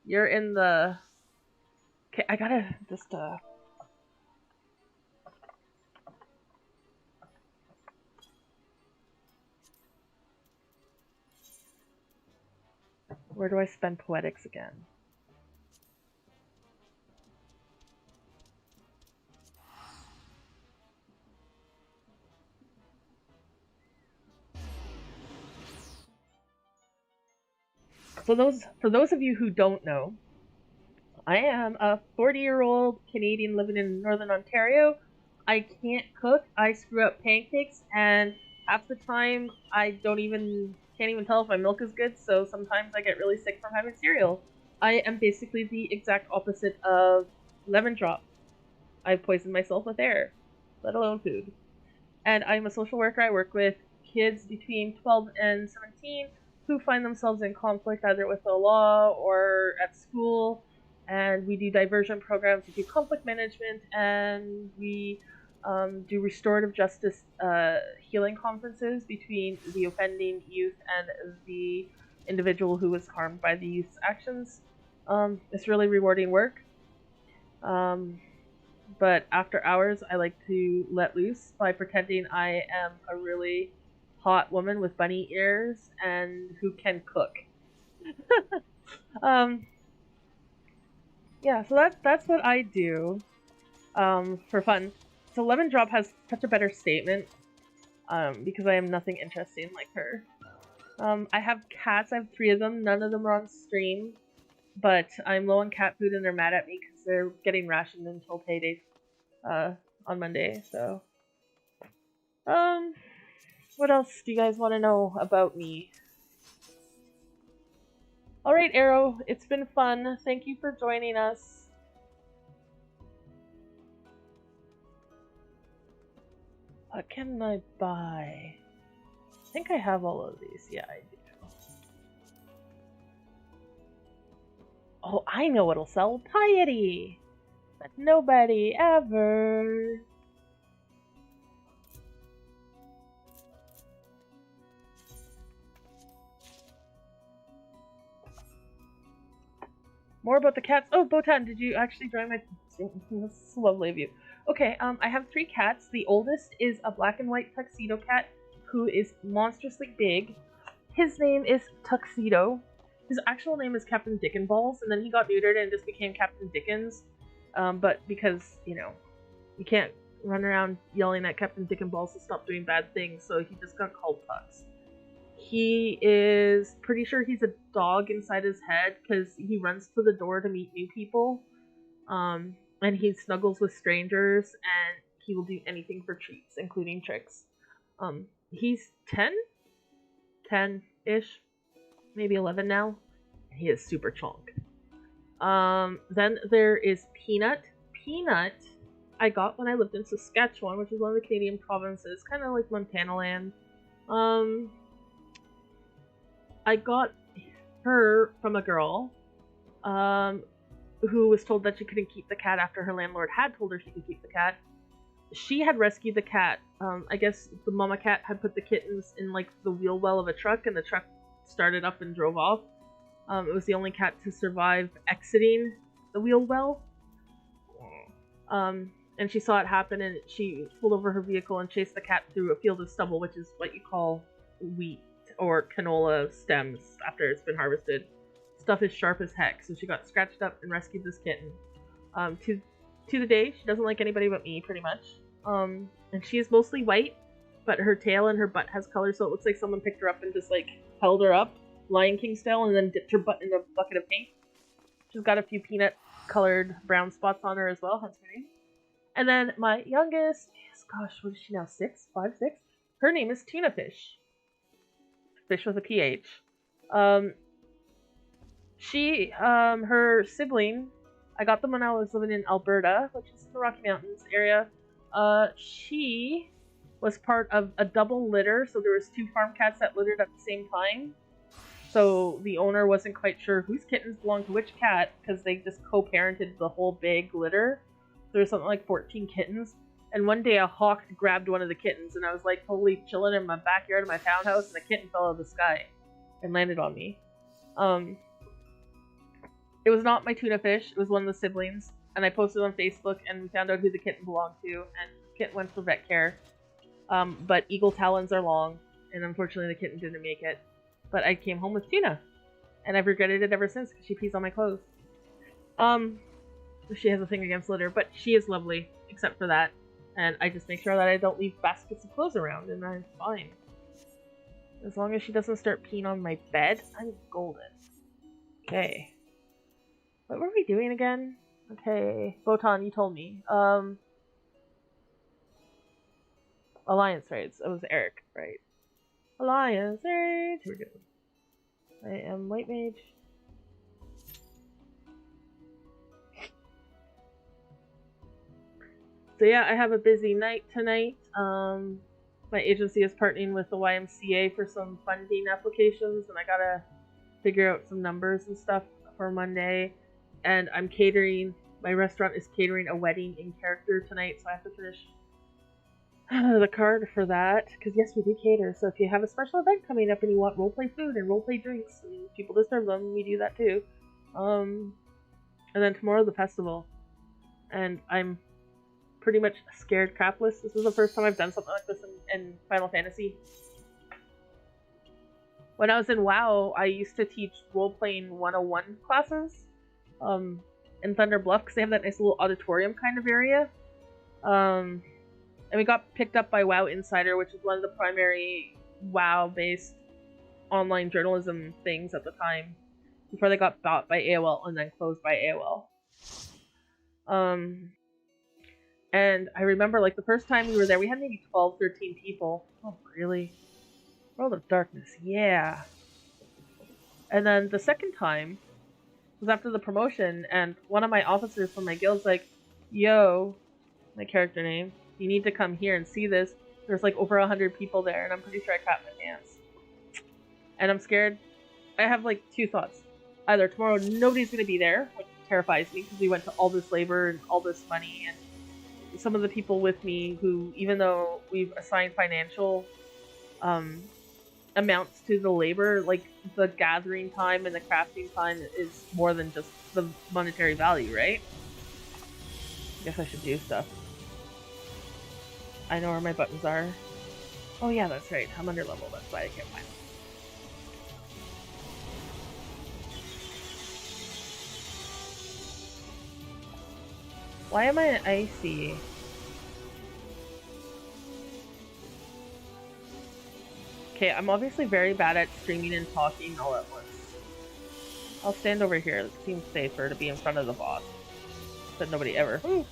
you're in the... Okay, I gotta just, where do I spend poetics again? For those of you who don't know, I am a 40-year-old Canadian living in Northern Ontario. I can't cook. I screw up pancakes, and half the time I can't even tell if my milk is good. So sometimes I get really sick from having cereal. I am basically the exact opposite of Lemon Drop. I've poisoned myself with air, let alone food. And I'm a social worker. I work with kids between 12 and 17 who find themselves in conflict either with the law or at school. And we do diversion programs, we do conflict management, and we do restorative justice healing conferences between the offending youth and the individual who was harmed by the youth's actions. It's really rewarding work. But after hours, I like to let loose by pretending I am a really hot woman with bunny ears and who can cook. Yeah, so that's what I do for fun. So Lemon Drop has such a better statement because I am nothing interesting like her. I have cats. I have 3 of them. None of them are on stream, but I'm low on cat food and they're mad at me because they're getting rationed until payday on Monday. So, what else do you guys want to know about me? Alright, Arrow, it's been fun. Thank you for joining us. What can I buy? I think I have all of these. Yeah, I do. Oh, I know what'll sell. Piety! But nobody ever. More about the cats. Oh, Botan, did you actually join my... That's lovely of you. Okay, I have 3 cats. The oldest is a black and white tuxedo cat who is monstrously big. His name is Tuxedo. His actual name is Captain Dickenballs, and then he got neutered and just became Captain Dickens. But because, you know, you can't run around yelling at Captain Dickenballs to stop doing bad things, so he just got called Tux. He is pretty sure he's a dog inside his head because he runs to the door to meet new people. And he snuggles with strangers, and he will do anything for treats, including tricks. He's 10-ish, maybe 11 now. He is super chonk. Then there is Peanut. Peanut, I got when I lived in Saskatchewan, which is one of the Canadian provinces, kind of like Montana land. her from a girl who was told that she couldn't keep the cat after her landlord had told her she could keep the cat. She had rescued the cat. I guess the mama cat had put the kittens in like the wheel well of a truck, and the truck started up and drove off. It was the only cat to survive exiting the wheel well. And she saw it happen, and she pulled over her vehicle and chased the cat through a field of stubble, which is what you call wheat or canola stems after it's been harvested. Stuff is sharp as heck, so she got scratched up and rescued this kitten. To the day, she doesn't like anybody but me, pretty much. And she is mostly white, but her tail and her butt has color, so it looks like someone picked her up and just like held her up, Lion King style, and then dipped her butt in a bucket of paint. She's got a few peanut-colored brown spots on her as well, hence her name. And then my youngest is, gosh, what is she now, 6? 5, 6? Her name is Tuna Fish. Fish with a PH. Her sibling, I got them when I was living in Alberta, which is the Rocky Mountains area. She was part of a double litter, so there was 2 farm cats that littered at the same time. So the owner wasn't quite sure whose kittens belonged to which cat, because they just co-parented the whole big litter. There was something like 14 kittens. And one day a hawk grabbed one of the kittens, and I was like totally chilling in my backyard of my townhouse, and the kitten fell out of the sky and landed on me. It was not my tuna fish, it was one of the siblings, and I posted on Facebook, and we found out who the kitten belonged to, and the kitten went for vet care. But eagle talons are long, and unfortunately the kitten didn't make it. But I came home with tuna, and I've regretted it ever since, because she pees on my clothes. She has a thing against litter, but she is lovely, except for that. And I just make sure that I don't leave baskets of clothes around, and I'm fine. As long as she doesn't start peeing on my bed, I'm golden. Okay. What were we doing again? Okay. Botan, you told me. Alliance raids. It was Eric, right? Alliance raids. Here we go. I am White Mage. So yeah, I have a busy night tonight. My agency is partnering with the YMCA for some funding applications, and I gotta figure out some numbers and stuff for Monday. And I'm catering, my restaurant is catering a wedding in character tonight, so I have to finish the card for that. Because yes, we do cater, so if you have a special event coming up and you want roleplay food and roleplay drinks and people to serve them, we do that too. And then tomorrow the festival. And I'm pretty much scared crapless. This is the first time I've done something like this in Final Fantasy. When I was in WoW, I used to teach role-playing 101 classes in Thunder Bluff, because they have that nice little auditorium kind of area. And we got picked up by WoW Insider, which is one of the primary WoW-based online journalism things at the time, before they got bought by AOL and then closed by AOL. And I remember, like, the first time we were there, we had maybe 12, 13 people. Oh, really? World of Darkness, yeah. And then the second time was after the promotion, and one of my officers from my guild's like, yo, my character name, you need to come here and see this. There's like over 100 people there, and I'm pretty sure I crapped my pants. And I'm scared. I have like 2 thoughts. Either tomorrow nobody's going to be there, which terrifies me, because we went to all this labor and all this money, and some of the people with me who, even though we've assigned financial amounts to the labor, like the gathering time and the crafting time is more than just the monetary value, right? I guess I should do stuff. I know where my buttons are. Oh yeah, that's right. I'm under level, that's why I can't find them. Why am I icy? Okay, I'm obviously very bad at streaming and talking all at once. I'll stand over here. It seems safer to be in front of the boss. But nobody ever. Ooh.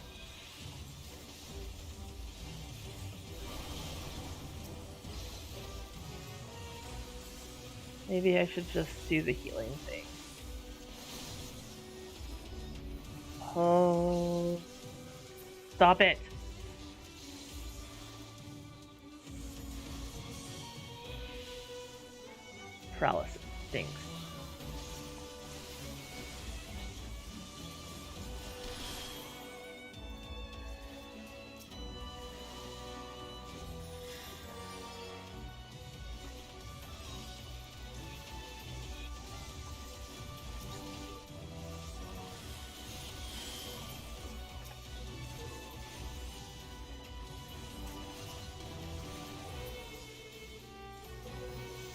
Maybe I should just do the healing thing. Oh. Stop it. Paralysis stinks.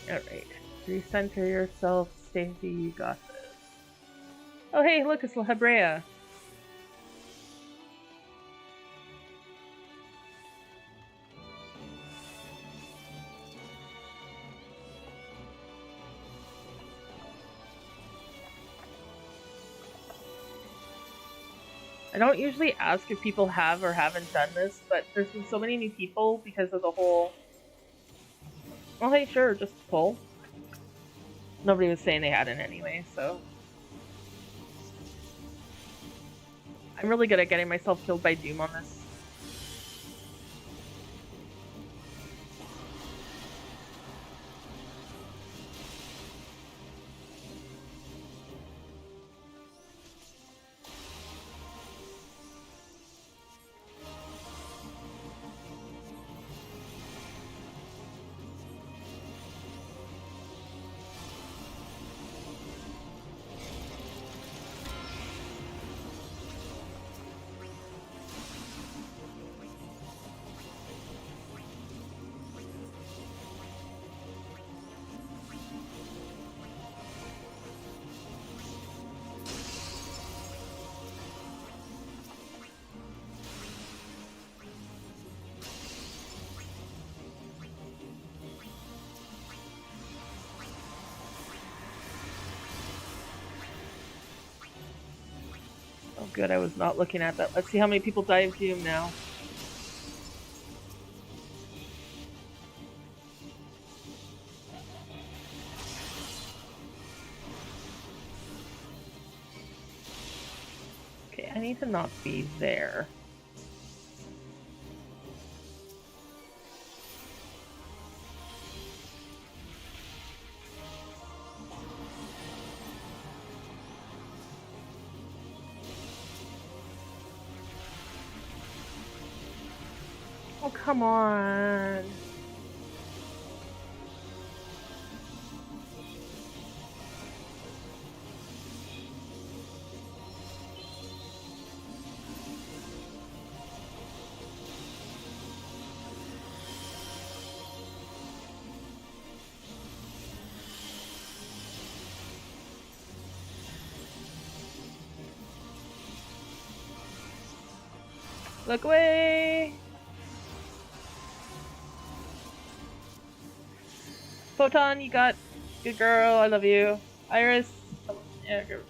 Alright. Recenter yourself, Stacey, you got this. Oh hey, look, it's La Hebrea. I don't usually ask if people have or haven't done this, but there's been so many new people because of the whole... Oh hey, sure, just pull. Nobody was saying they hadn't anyway, so... I'm really good at getting myself killed by Doom on this. Oh good, I was not looking at that. Let's see how many people die of Doom now. Okay, I need to not be there. Oh, come on. Look away! Photon, you got... Good girl, I love you. Iris... Oh, yeah, good.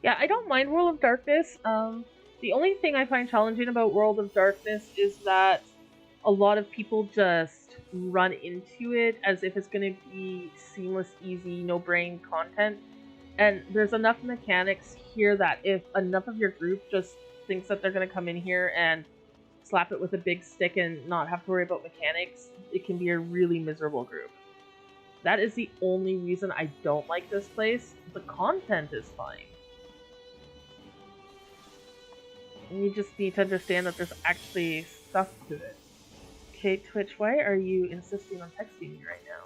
Yeah, I don't mind World of Darkness. The only thing I find challenging about World of Darkness is that a lot of people just run into it as if it's going to be seamless, easy, no-brain content. And there's enough mechanics here that if enough of your group just thinks that they're going to come in here and slap it with a big stick and not have to worry about mechanics, it can be a really miserable group. That is the only reason I don't like this place. The content is fine. You just need to understand that there's actually stuff to it. Okay, Twitch, why are you insisting on texting me right now?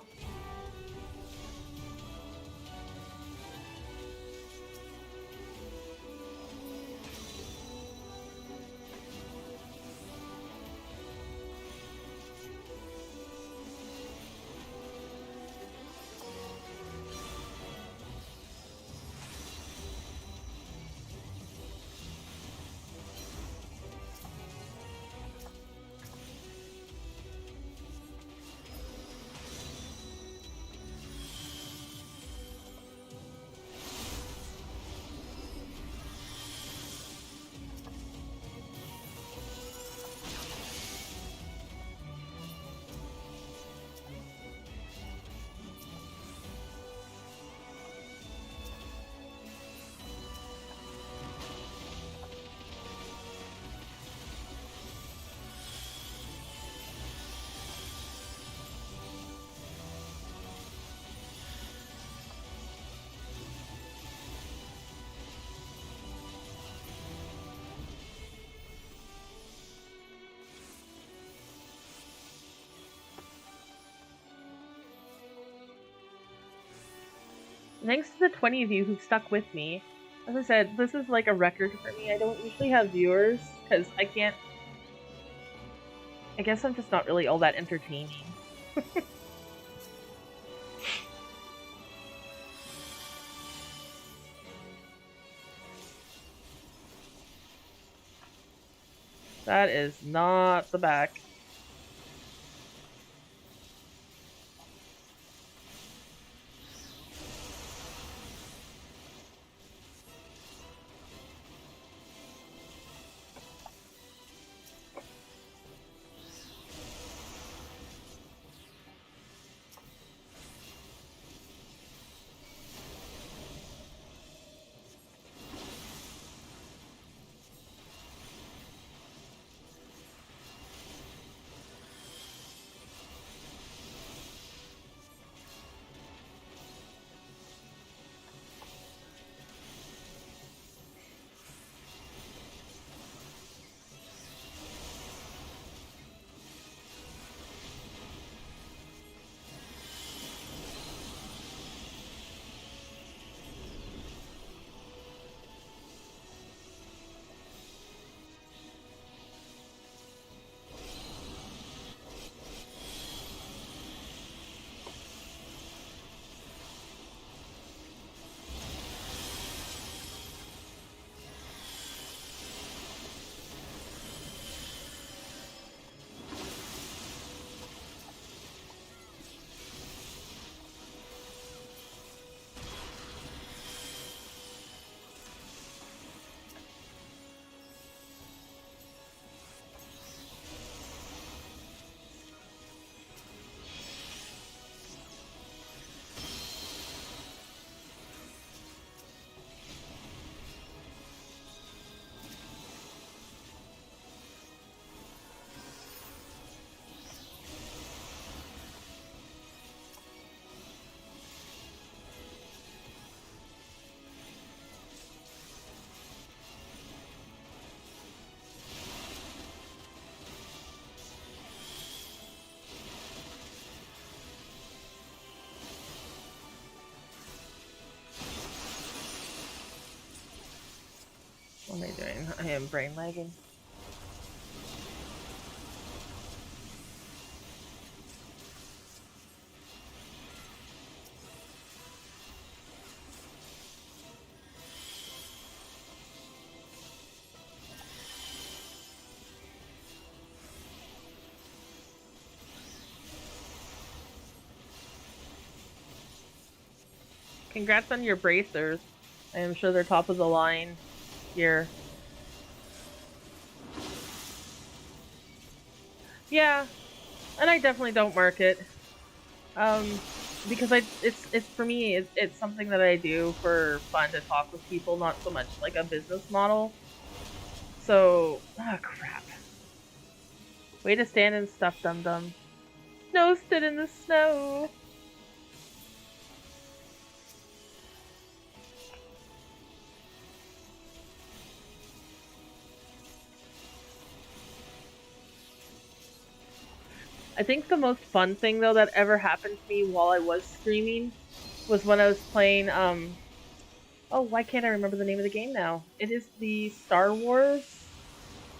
Thanks to the 20 of you who stuck with me. As I said, this is like a record for me. I don't usually have viewers, because I can't... I guess I'm just not really all that entertaining. That is not the back. What am I doing? I am brain lagging. Congrats on your bracers. I am sure they're top of the line here. Yeah, and I definitely don't market. Because it's for me, it's something that I do for fun to talk with people, not so much like a business model. So, crap. Way to stand and stuff, dum-dum. Snow stood in the snow. I think the most fun thing, though, that ever happened to me while I was streaming was when I was playing, oh, why can't I remember the name of the game now? It is the Star Wars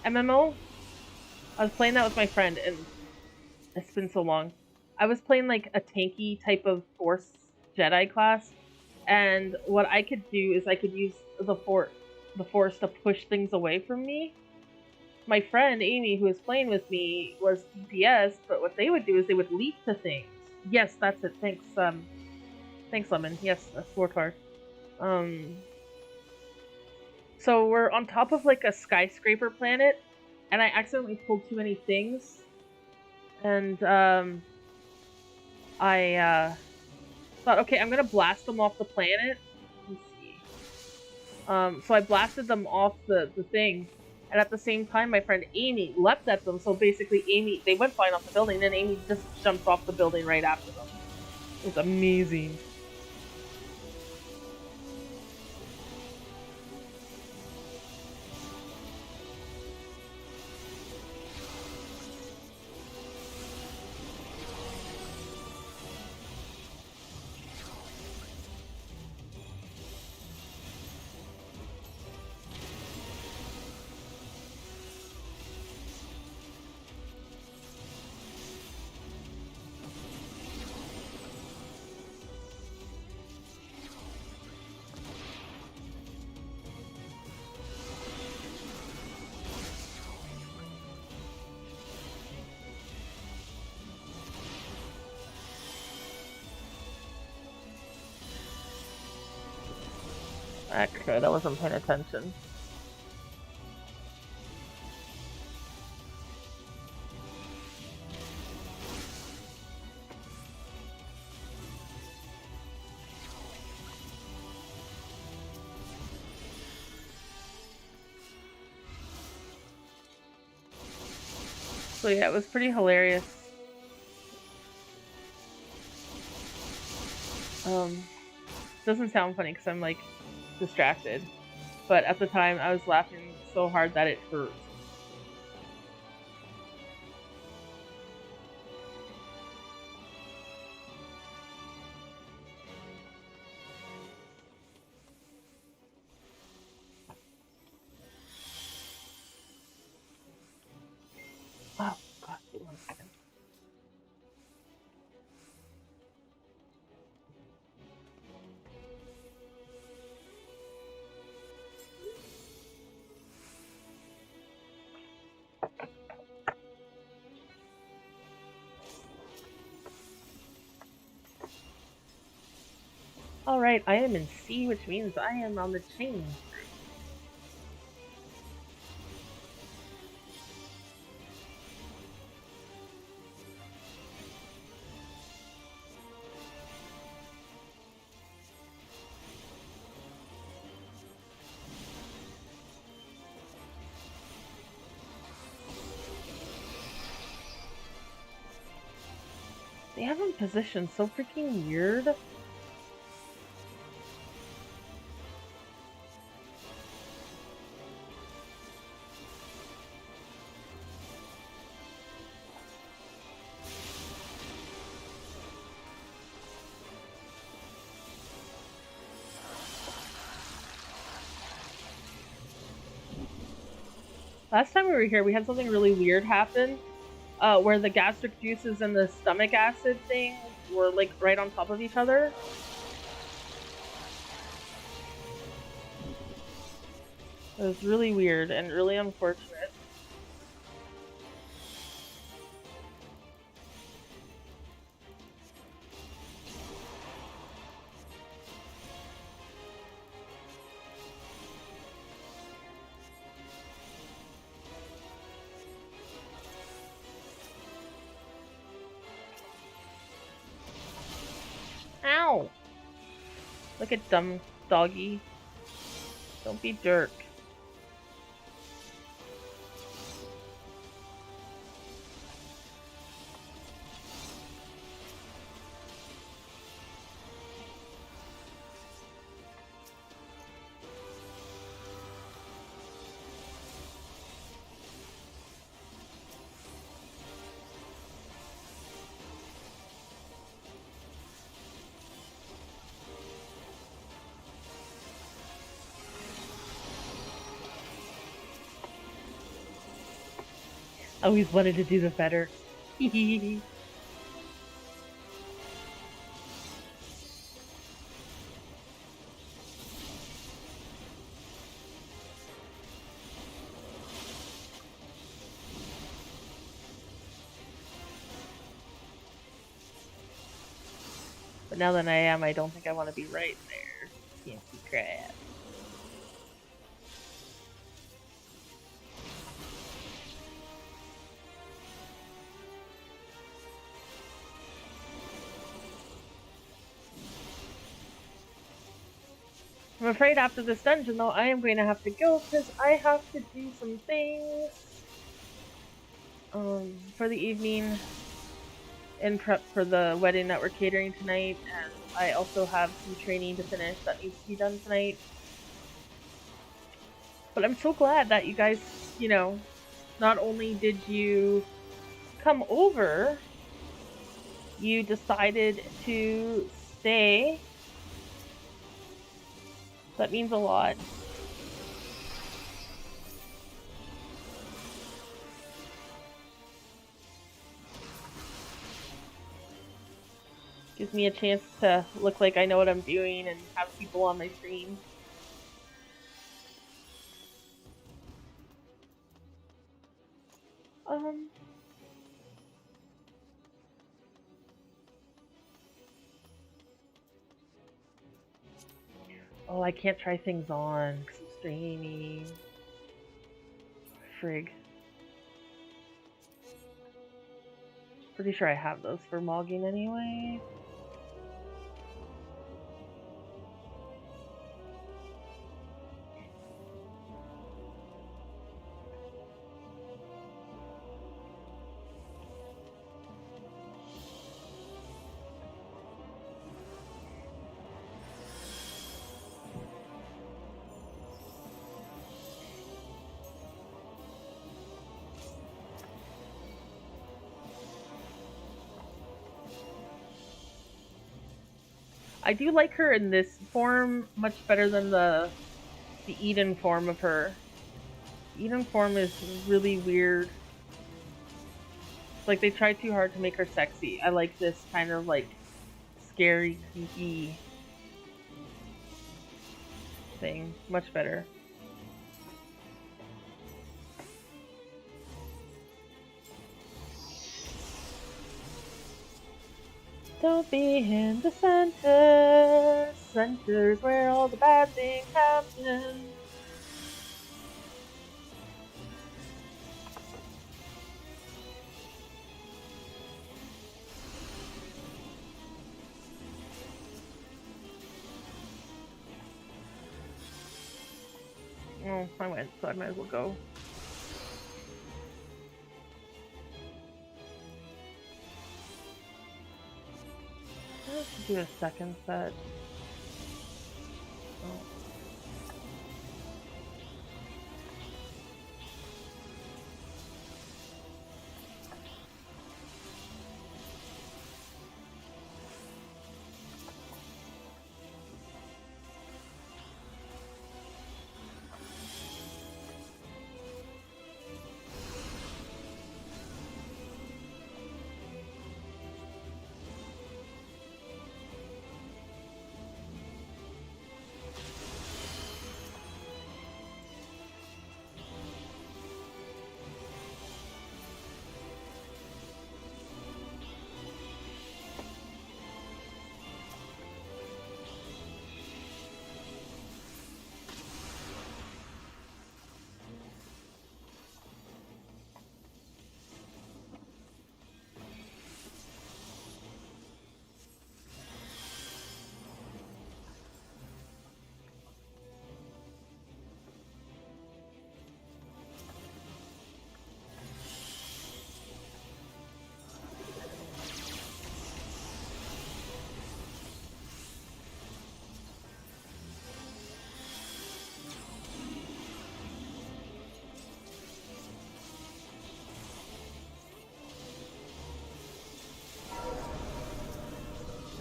MMO. I was playing that with my friend, and it's been so long. I was playing, like, a tanky type of Force Jedi class, and what I could do is I could use the Force to push things away from me. My friend Amy, who was playing with me, was DPS, but what they would do is they would leap to things. Yes, that's it. Thanks, thanks, Lemon. Yes, a scorecard. So we're on top of like a skyscraper planet, and I accidentally pulled too many things, and I thought, okay, I'm gonna blast them off the planet. Let's see. So I blasted them off the thing. And at the same time, my friend Amy leapt at them, so basically they went flying off the building, and then Amy just jumped off the building right after them. It was amazing. Crud, I wasn't paying attention. So yeah, it was pretty hilarious. Doesn't sound funny because I'm like distracted, but at the time I was laughing so hard that it hurt. Oh god, wait 1 second. Alright, I am in C, which means I am on the chain. They have them positioned so freaking weird. Last time we were here, we had something really weird happen, where the gastric juices and the stomach acid thing were like right on top of each other. It was really weird and really unfortunate. Ow! Look at dumb doggy. Don't be jerk. I always wanted to do the better. But now that I am, I don't think I want to be right there. Fancy crap. I'm afraid after this dungeon, though, I am going to have to go because I have to do some things for the evening in prep for the wedding that we're catering tonight, and I also have some training to finish that needs to be done tonight. But I'm so glad that you guys, you know, not only did you come over, you decided to stay. That means a lot. Gives me a chance to look like I know what I'm doing and have people on my stream. Oh, I can't try things on because I'm streaming. Frig. Pretty sure I have those for mogging anyway. I do like her in this form much better than the Eden form of her. The Eden form is really weird. Like, they tried too hard to make her sexy. I like this kind of, like, scary, creepy thing. Much better. Don't be in the center. Center's where all the bad things happen. Oh, I went, so I might as well go. Let's do a second set. Oh.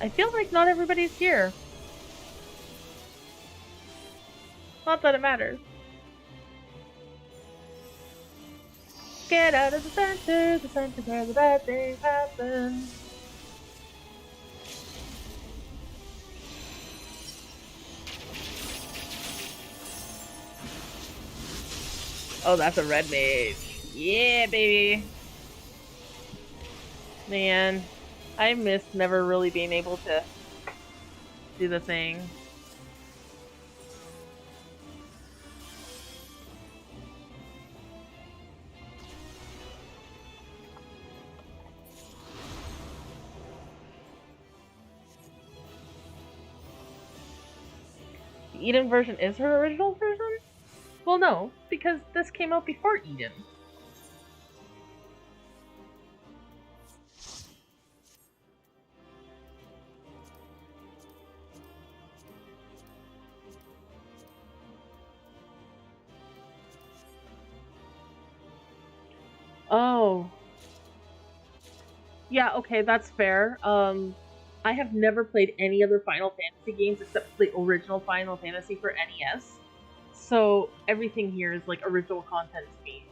I feel like not everybody's here. Not that it matters. Get out of the center where the bad things happen. Oh, that's a red mage. Yeah, baby. Man, I missed never really being able to do the thing. The Eden version is her original version? Well, no, because this came out before Eden. Oh. Yeah, okay, that's fair. I have never played any other Final Fantasy games except the original Final Fantasy for NES. So everything here is like original content to me.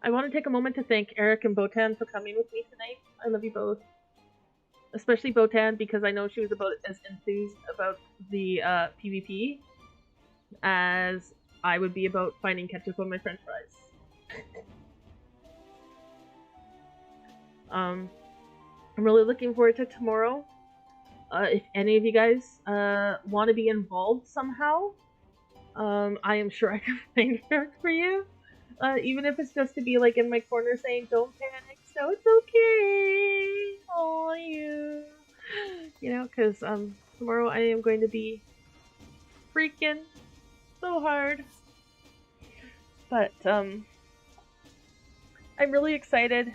I want to take a moment to thank Eric and Botan for coming with me tonight. I love you both. Especially Botan, because I know she was about as enthused about the PvP as I would be about finding ketchup on my french fries. I'm really looking forward to tomorrow. If any of you guys want to be involved somehow, I am sure I can find work for you. Even if it's just to be like in my corner saying, "Don't panic, so it's okay." Oh, you know, because tomorrow I am going to be freaking so hard. But I'm really excited,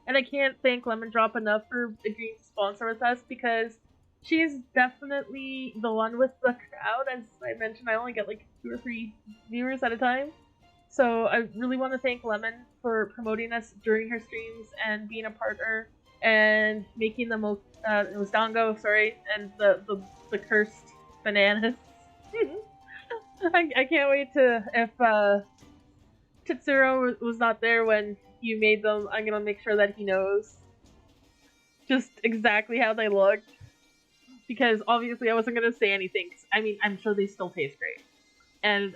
and I can't thank Lemon Drop enough for agreeing to sponsor with us, because she's definitely the one with the crowd. As I mentioned, I only get like 2 or 3 viewers at a time. So I really want to thank Lemon for promoting us during her streams and being a partner and making the most, it was Dango, sorry, and the cursed bananas. I can't wait to, if Titsuro was not there when you made them, I'm gonna make sure that he knows just exactly how they looked. Because obviously I wasn't gonna say anything. I mean, I'm sure they still taste great. And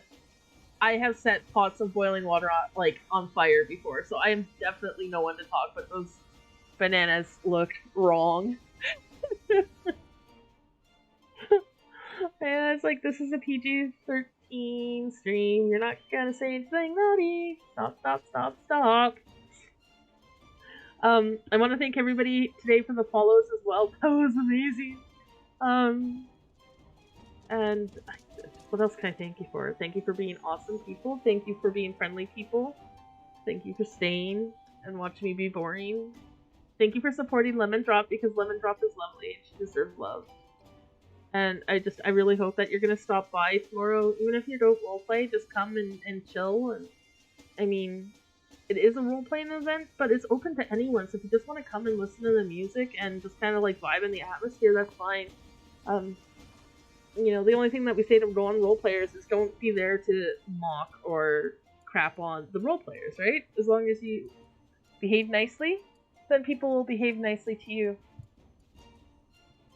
I have set pots of boiling water on fire before, so I am definitely no one to talk, but those bananas looked wrong. And it's like, this is a PG-13 stream, you're not gonna say anything naughty. Stop. I want to thank everybody today for the follows as well. That was amazing. And what else can I thank you for? Thank you for being awesome people. Thank you for being friendly people. Thank you for staying and watching me be boring. Thank you for supporting Lemon Drop, because Lemon Drop is lovely and she deserves love. And I really hope that you're gonna stop by tomorrow, even if you don't roleplay, just come and chill. And I mean, it is a role-playing event, but it's open to anyone, so if you just want to come and listen to the music and just kind of like vibe in the atmosphere, that's fine. You know, the only thing that we say to role players is don't be there to mock or crap on the role players, right? As long as you behave nicely, then people will behave nicely to you.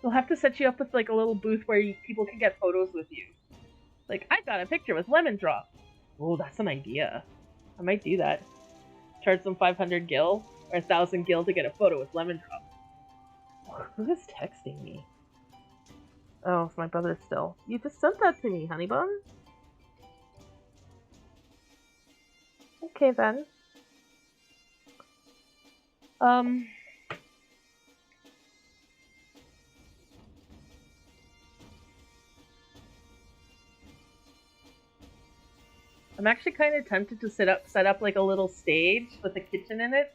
We'll have to set you up with like a little booth where people can get photos with you. Like, I got a picture with Lemon Drop. Oh, that's an idea. I might do that. Charge them 500 gil or 1,000 gil to get a photo with Lemon Drop. Who is texting me? Oh, it's my brother still. You just sent that to me, honey bun. Okay then. I'm actually kind of tempted to set up like a little stage with a kitchen in it,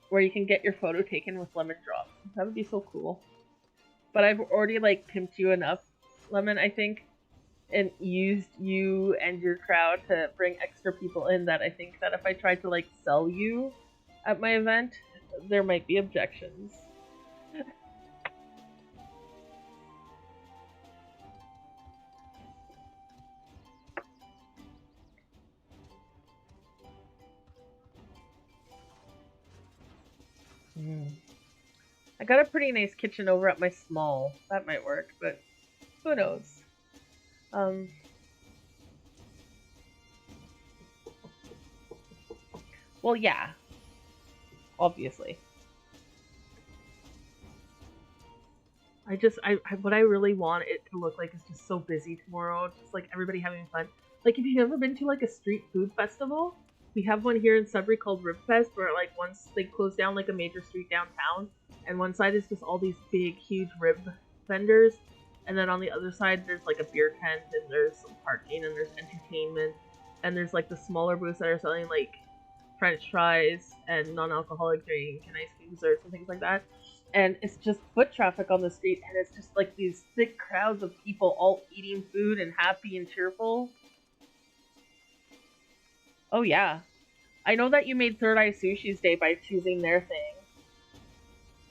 where you can get your photo taken with Lemon Drop. That would be so cool. But I've already like pimped you enough, Lemon, I think, and used you and your crowd to bring extra people in, that I think that if I tried to like sell you at my event, there might be objections. I got a pretty nice kitchen over at my small. That might work, but who knows? Well, yeah. Obviously. What I really want it to look like is just so busy tomorrow. Just like everybody having fun. Like, if you've ever been to like a street food festival, we have one here in Sudbury called Rib Fest, where like once they close down like a major street downtown, and one side is just all these big, huge rib vendors, and then on the other side there's like a beer tent, and there's some parking, and there's entertainment, and there's like the smaller booths that are selling like French fries and non-alcoholic drink and ice cream desserts and things like that. And it's just foot traffic on the street, and it's just like these thick crowds of people all eating food and happy and cheerful. Oh yeah. I know that you made Third Eye Sushi's day by choosing their thing.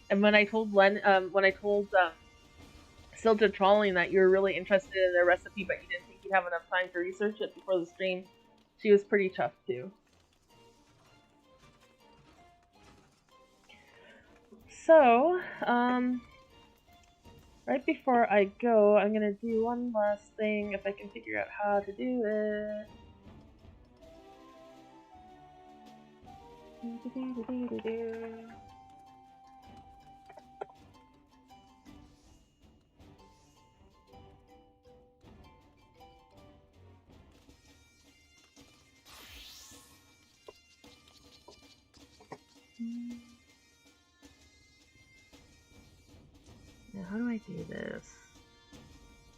And when I told Silja Trolling that you were really interested in their recipe, but you didn't think you'd have enough time to research it before the stream, she was pretty chuffed too. So, right before I go, I'm gonna do one last thing if I can figure out how to do it. Now, how do I do this?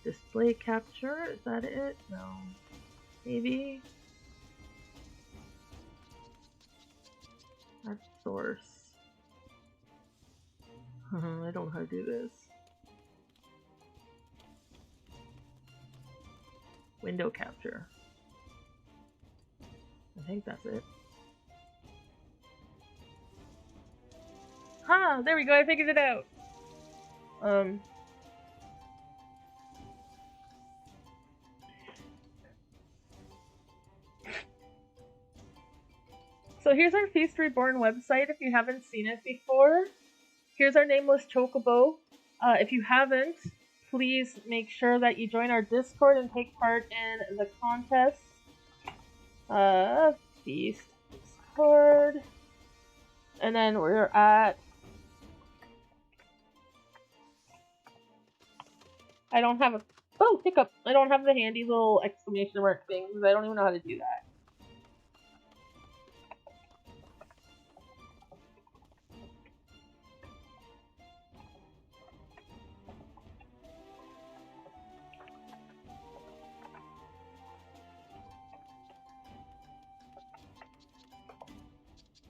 Display capture? Is that it? No. Maybe? That's source. I don't know how to do this. Window capture. I think that's it. Huh! There we go, I figured it out! So here's our Feast Reborn website if you haven't seen it before. Here's our nameless chocobo. If you haven't, please make sure that you join our Discord and take part in the contest. Feast Discord. And then we're at... I don't have a... Oh, hiccup! I don't have the handy little exclamation mark thing because I don't even know how to do that.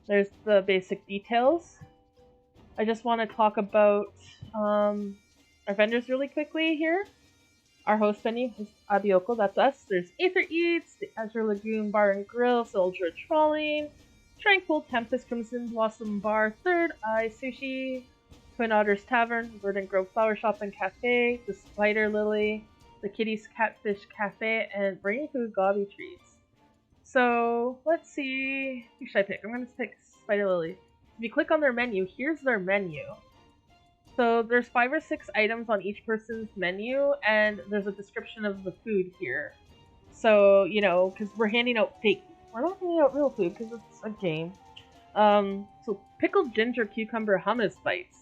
There's the basic details. I just want to talk about our vendors really quickly here. Our host venue is Abioko, that's us. There's Aether Eats, the Azure Lagoon Bar and Grill, Soldier Trawling, Tranquil Tempest Crimson Blossom Bar, Third Eye Sushi, Twin Otters Tavern, Verdant Grove Flower Shop and Cafe, the Spider Lily, the Kitty's Catfish Cafe, and Brainy Food Gobby Treats. So, let's see, who should I pick? I'm going to pick Spider Lily. If you click on their menu, here's their menu. So there's 5 or 6 items on each person's menu, and there's a description of the food here. So, you know, because we're handing out fake, we're not handing out real food because it's a game. So pickled ginger cucumber hummus bites.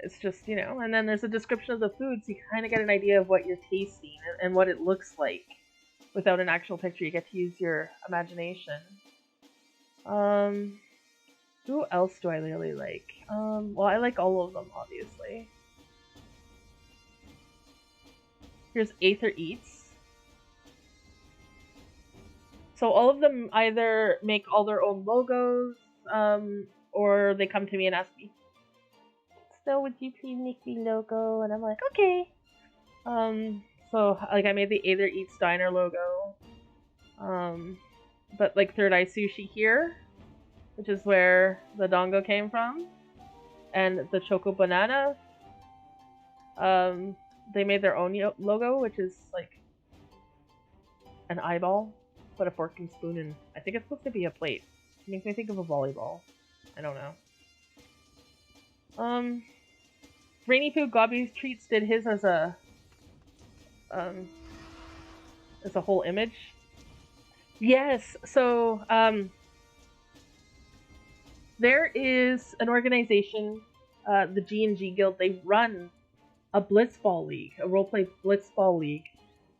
It's just, you know, and then there's a description of the food, so you kind of get an idea of what you're tasting and what it looks like. Without an actual picture, you get to use your imagination. Who else do I really like? Well, I like all of them, obviously. Here's Aether Eats. So all of them either make all their own logos, or they come to me and ask me, so would you please make me logo? And I'm like, okay. So, like, I made the Aether Eats Diner logo. But, like, Third Eye Sushi here, which is where the dongo came from, and the Choco Banana, they made their own logo, which is, like, an eyeball, but a fork and spoon, and I think it's supposed to be a plate. It makes me think of a volleyball. I don't know. Rainy Poo Gobby Treats did his as a whole image. Yes, so there is an organization, the G&G Guild. They run a Blitzball League, a roleplay Blitzball League.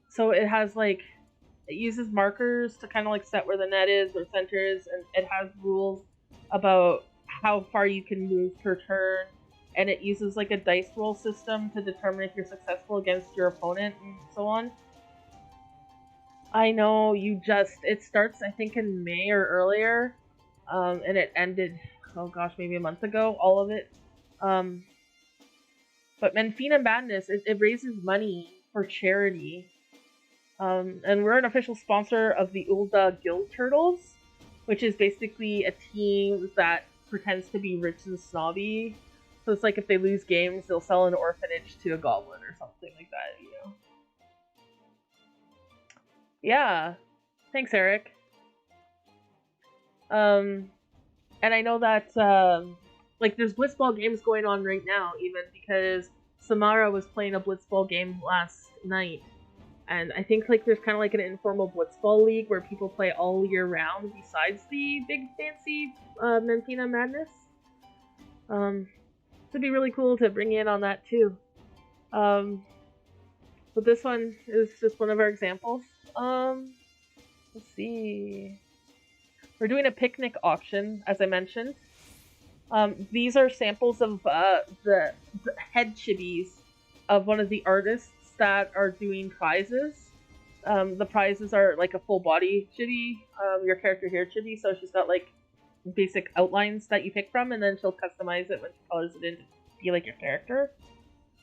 So it has like, it uses markers to kind of like set where the net is or center is, and it has rules about how far you can move per turn. And it uses like a dice roll system to determine if you're successful against your opponent and so on. I know it starts I think in May or earlier, and it ended, oh gosh, maybe a month ago, all of it. But Menfina Madness, it raises money for charity. And we're an official sponsor of the Ulda Guild Turtles, which is basically a team that pretends to be rich and snobby. So it's like if they lose games, they'll sell an orphanage to a goblin or something like that, you know? Yeah. Thanks, Eric. And I know that like there's blitzball games going on right now, even because Samara was playing a blitzball game last night. And I think like there's kind of like an informal blitzball league where people play all year round besides the big fancy Mentina Madness. It'd be really cool to bring you in on that too. But this one is just one of our examples. Let's see. We're doing a picnic auction, as I mentioned. These are samples of the head chibis of one of the artists that are doing prizes. The prizes are like a full body chibi, your character here chibi, so she's got like basic outlines that you pick from, and then she'll customize it when she colors it in to be like your character.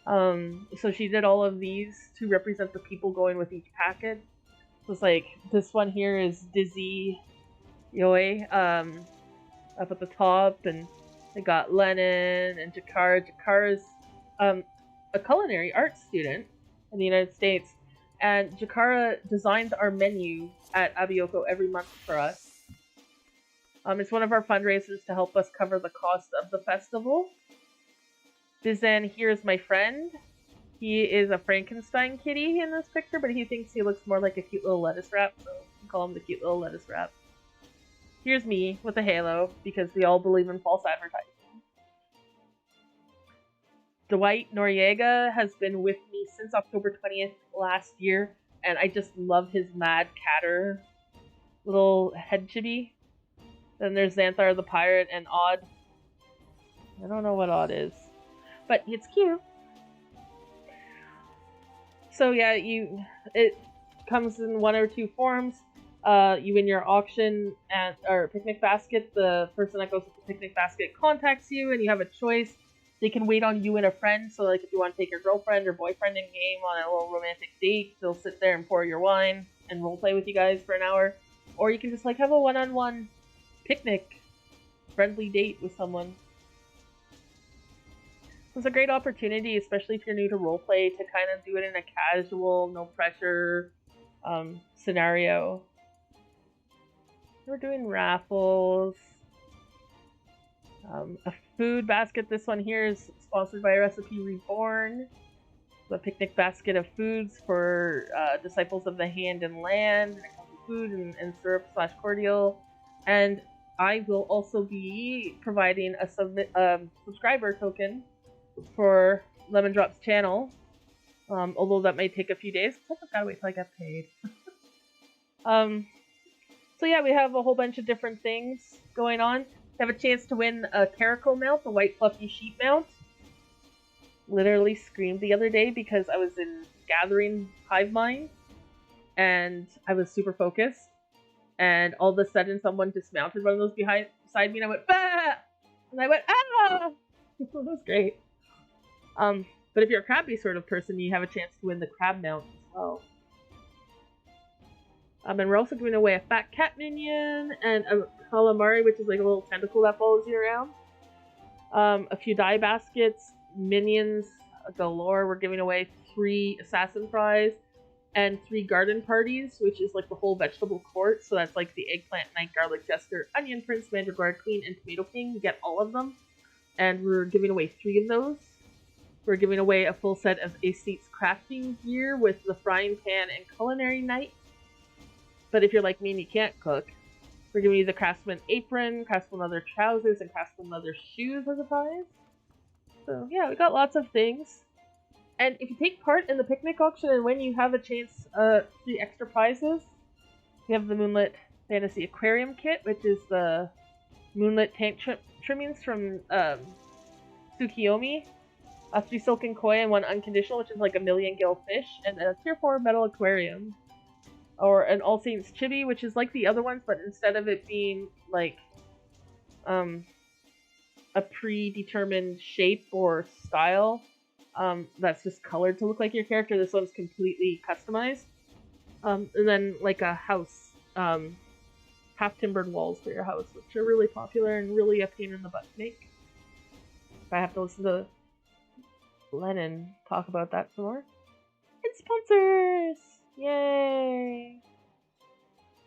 So she did all of these to represent the people going with each packet. So it's like, this one here is Dizzy Yoi, up at the top, and they got Lennon and Jakara. Jakara's a culinary arts student in the United States, and Jakara designs our menu at Abioko every month for us. It's one of our fundraisers to help us cover the cost of the festival. Bizan here is my friend. He is a Frankenstein kitty in this picture, but he thinks he looks more like a cute little lettuce wrap, so we call him the cute little lettuce wrap. Here's me with a halo, because we all believe in false advertising. Dwight Noriega has been with me since October 20th last year, and I just love his Mad Catter little head chibi. Then there's Xanthar the Pirate and Odd. I don't know what Odd is, but it's cute. So yeah, it comes in one or two forms. You win your auction or picnic basket. The person that goes with the picnic basket contacts you, and you have a choice. They can wait on you and a friend. So like if you want to take your girlfriend or boyfriend in game on a little romantic date, they'll sit there and pour your wine and roleplay with you guys for an hour. Or you can just like have a one-on-one picnic, friendly date with someone. It's a great opportunity, especially if you're new to roleplay, to kind of do it in a casual, no pressure scenario. We're doing raffles. A food basket. This one here is sponsored by Recipe Reborn. The picnic basket of foods for disciples of the hand and land. And it comes with food and syrup / cordial. And I will also be providing a subscriber token for Lemon Drop's channel. Although that may take a few days, because I just gotta wait till I get paid. So yeah, we have a whole bunch of different things going on. I have a chance to win a Caracal mount, the white fluffy sheep mount. Literally screamed the other day because I was in gathering hive mind and I was super focused, and all of a sudden someone dismounted one of those beside me and I went bah! And I went ah! It was great. But if you're a crabby sort of person, you have a chance to win the crab mount as well. And we're also giving away a fat cat minion and a calamari, which is like a little tentacle that follows you around. A few dye baskets, minions galore. We're giving away 3 assassin fries and 3 garden parties, which is like the whole vegetable court. So that's like the eggplant, knight, garlic jester, onion prince, mandragora queen, and tomato king. You get all of them. And we're giving away 3 of those. We're giving away a full set of Acete's crafting gear with the frying pan and culinary knight. But if you're like me and you can't cook, we're giving you the craftsman apron, craftsman leather trousers, and craftsman leather shoes as a prize. So yeah, we got lots of things. And if you take part in the picnic auction and win, you have a chance 3 extra prizes. We have the Moonlit Fantasy Aquarium Kit, which is the Moonlit tank trimmings from Tsukiyomi. 3 silken koi and 1 unconditional, which is like a million gill fish, and a tier 4 metal aquarium. Or an All Saints chibi, which is like the other ones, but instead of it being like a predetermined shape or style that's just colored to look like your character, this one's completely customized. And then like a house, half-timbered walls for your house, which are really popular and really a pain in the butt to make. If I have to listen to Lennon talk about that some more. And sponsors! Yay!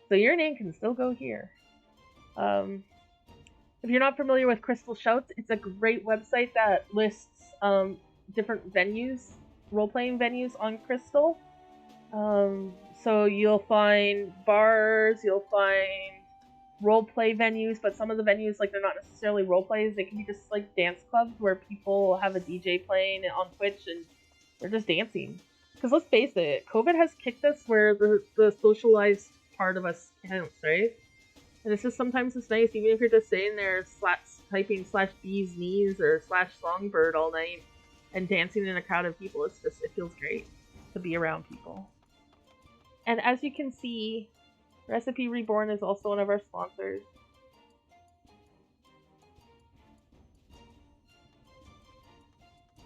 So your name can still go here. If you're not familiar with Crystal Shouts, it's a great website that lists different venues, role-playing venues on Crystal. So you'll find bars, you'll find role-play venues, but some of the venues, like, they're not necessarily role-plays, they can be just like dance clubs where people have a DJ playing on Twitch and they're just dancing. Because let's face it, COVID has kicked us where the socialized part of us counts, right? And it's just sometimes it's nice, even if you're just sitting there typing /bees knees or /songbird all night and dancing in a crowd of people. It feels great to be around people. And as you can see, Recipe Reborn is also one of our sponsors.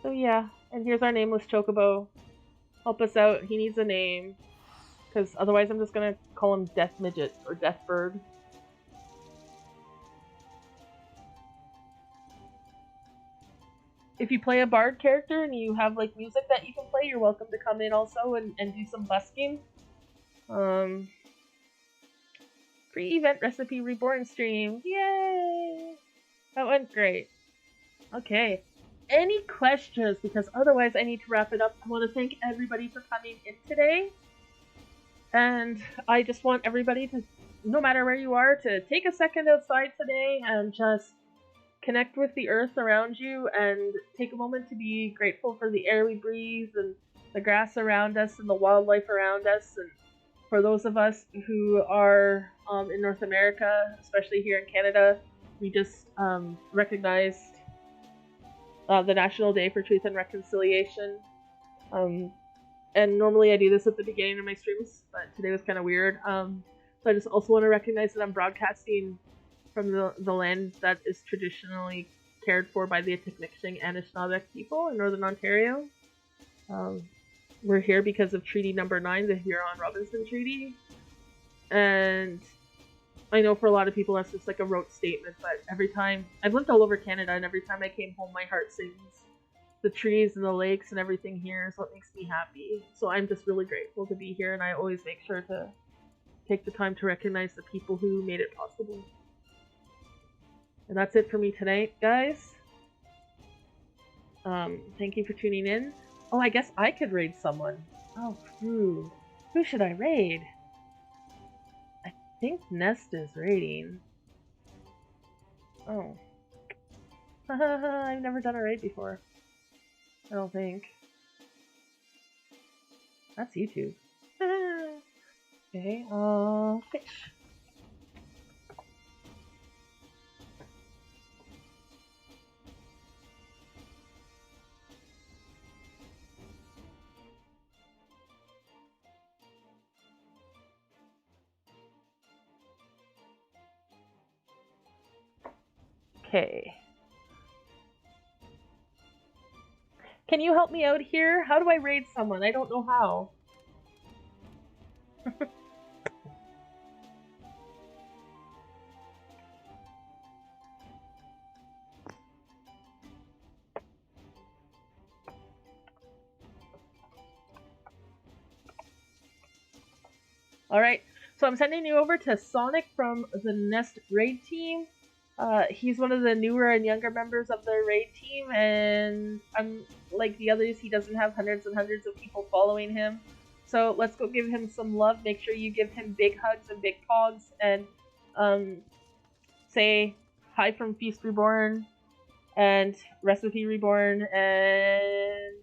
So yeah, and here's our nameless Chocobo. Help us out, he needs a name. Because otherwise I'm just gonna call him Death Midget or Death Bird. If you play a bard character and you have like music that you can play, you're welcome to come in also and do some busking. Pre-event Recipe Reborn stream. Yay! That went great. Okay. Any questions? Because otherwise I need to wrap it up. I want to thank everybody for coming in today. And I just want everybody to, no matter where you are, to take a second outside today and just connect with the earth around you and take a moment to be grateful for the air we breathe and the grass around us and the wildlife around us. And for those of us who are in North America, especially here in Canada, we just recognized the National Day for Truth and Reconciliation. And normally I do this at the beginning of my streams, but today was kind of weird. So I just also want to recognize that I'm broadcasting from the land that is traditionally cared for by the Atikamek Anishinaabe people in Northern Ontario. We're here because of Treaty Number 9, the Huron-Robinson Treaty. And I know for a lot of people that's just like a rote statement, but every time, I've lived all over Canada, and every time I came home my heart sings. The trees and the lakes and everything here is what makes me happy. So I'm just really grateful to be here, and I always make sure to take the time to recognize the people who made it possible. And that's it for me tonight, guys. Thank you for tuning in. Oh, I guess I could raid someone. Oh, who should I raid? I think Nest is raiding. Oh. I've never done a raid before. I don't think. That's YouTube. Okay, fish. Okay. Can you help me out here? How do I raid someone? I don't know how. Alright, so I'm sending you over to Sonic from the Nest raid team. He's one of the newer and younger members of the raid team, and like the others, he doesn't have hundreds and hundreds of people following him. So let's go give him some love. Make sure you give him big hugs and big pogs, and say hi from Feast Reborn and Recipe Reborn, and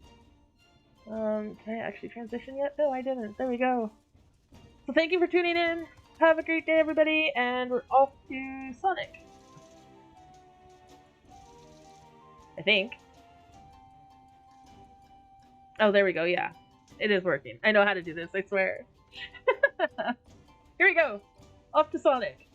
can I actually transition yet? No, I didn't. There we go. So thank you for tuning in. Have a great day, everybody, and we're off to Sonic. I think. Oh, there we go, yeah. It is working. I know how to do this, I swear. Here we go! Off to Sonic.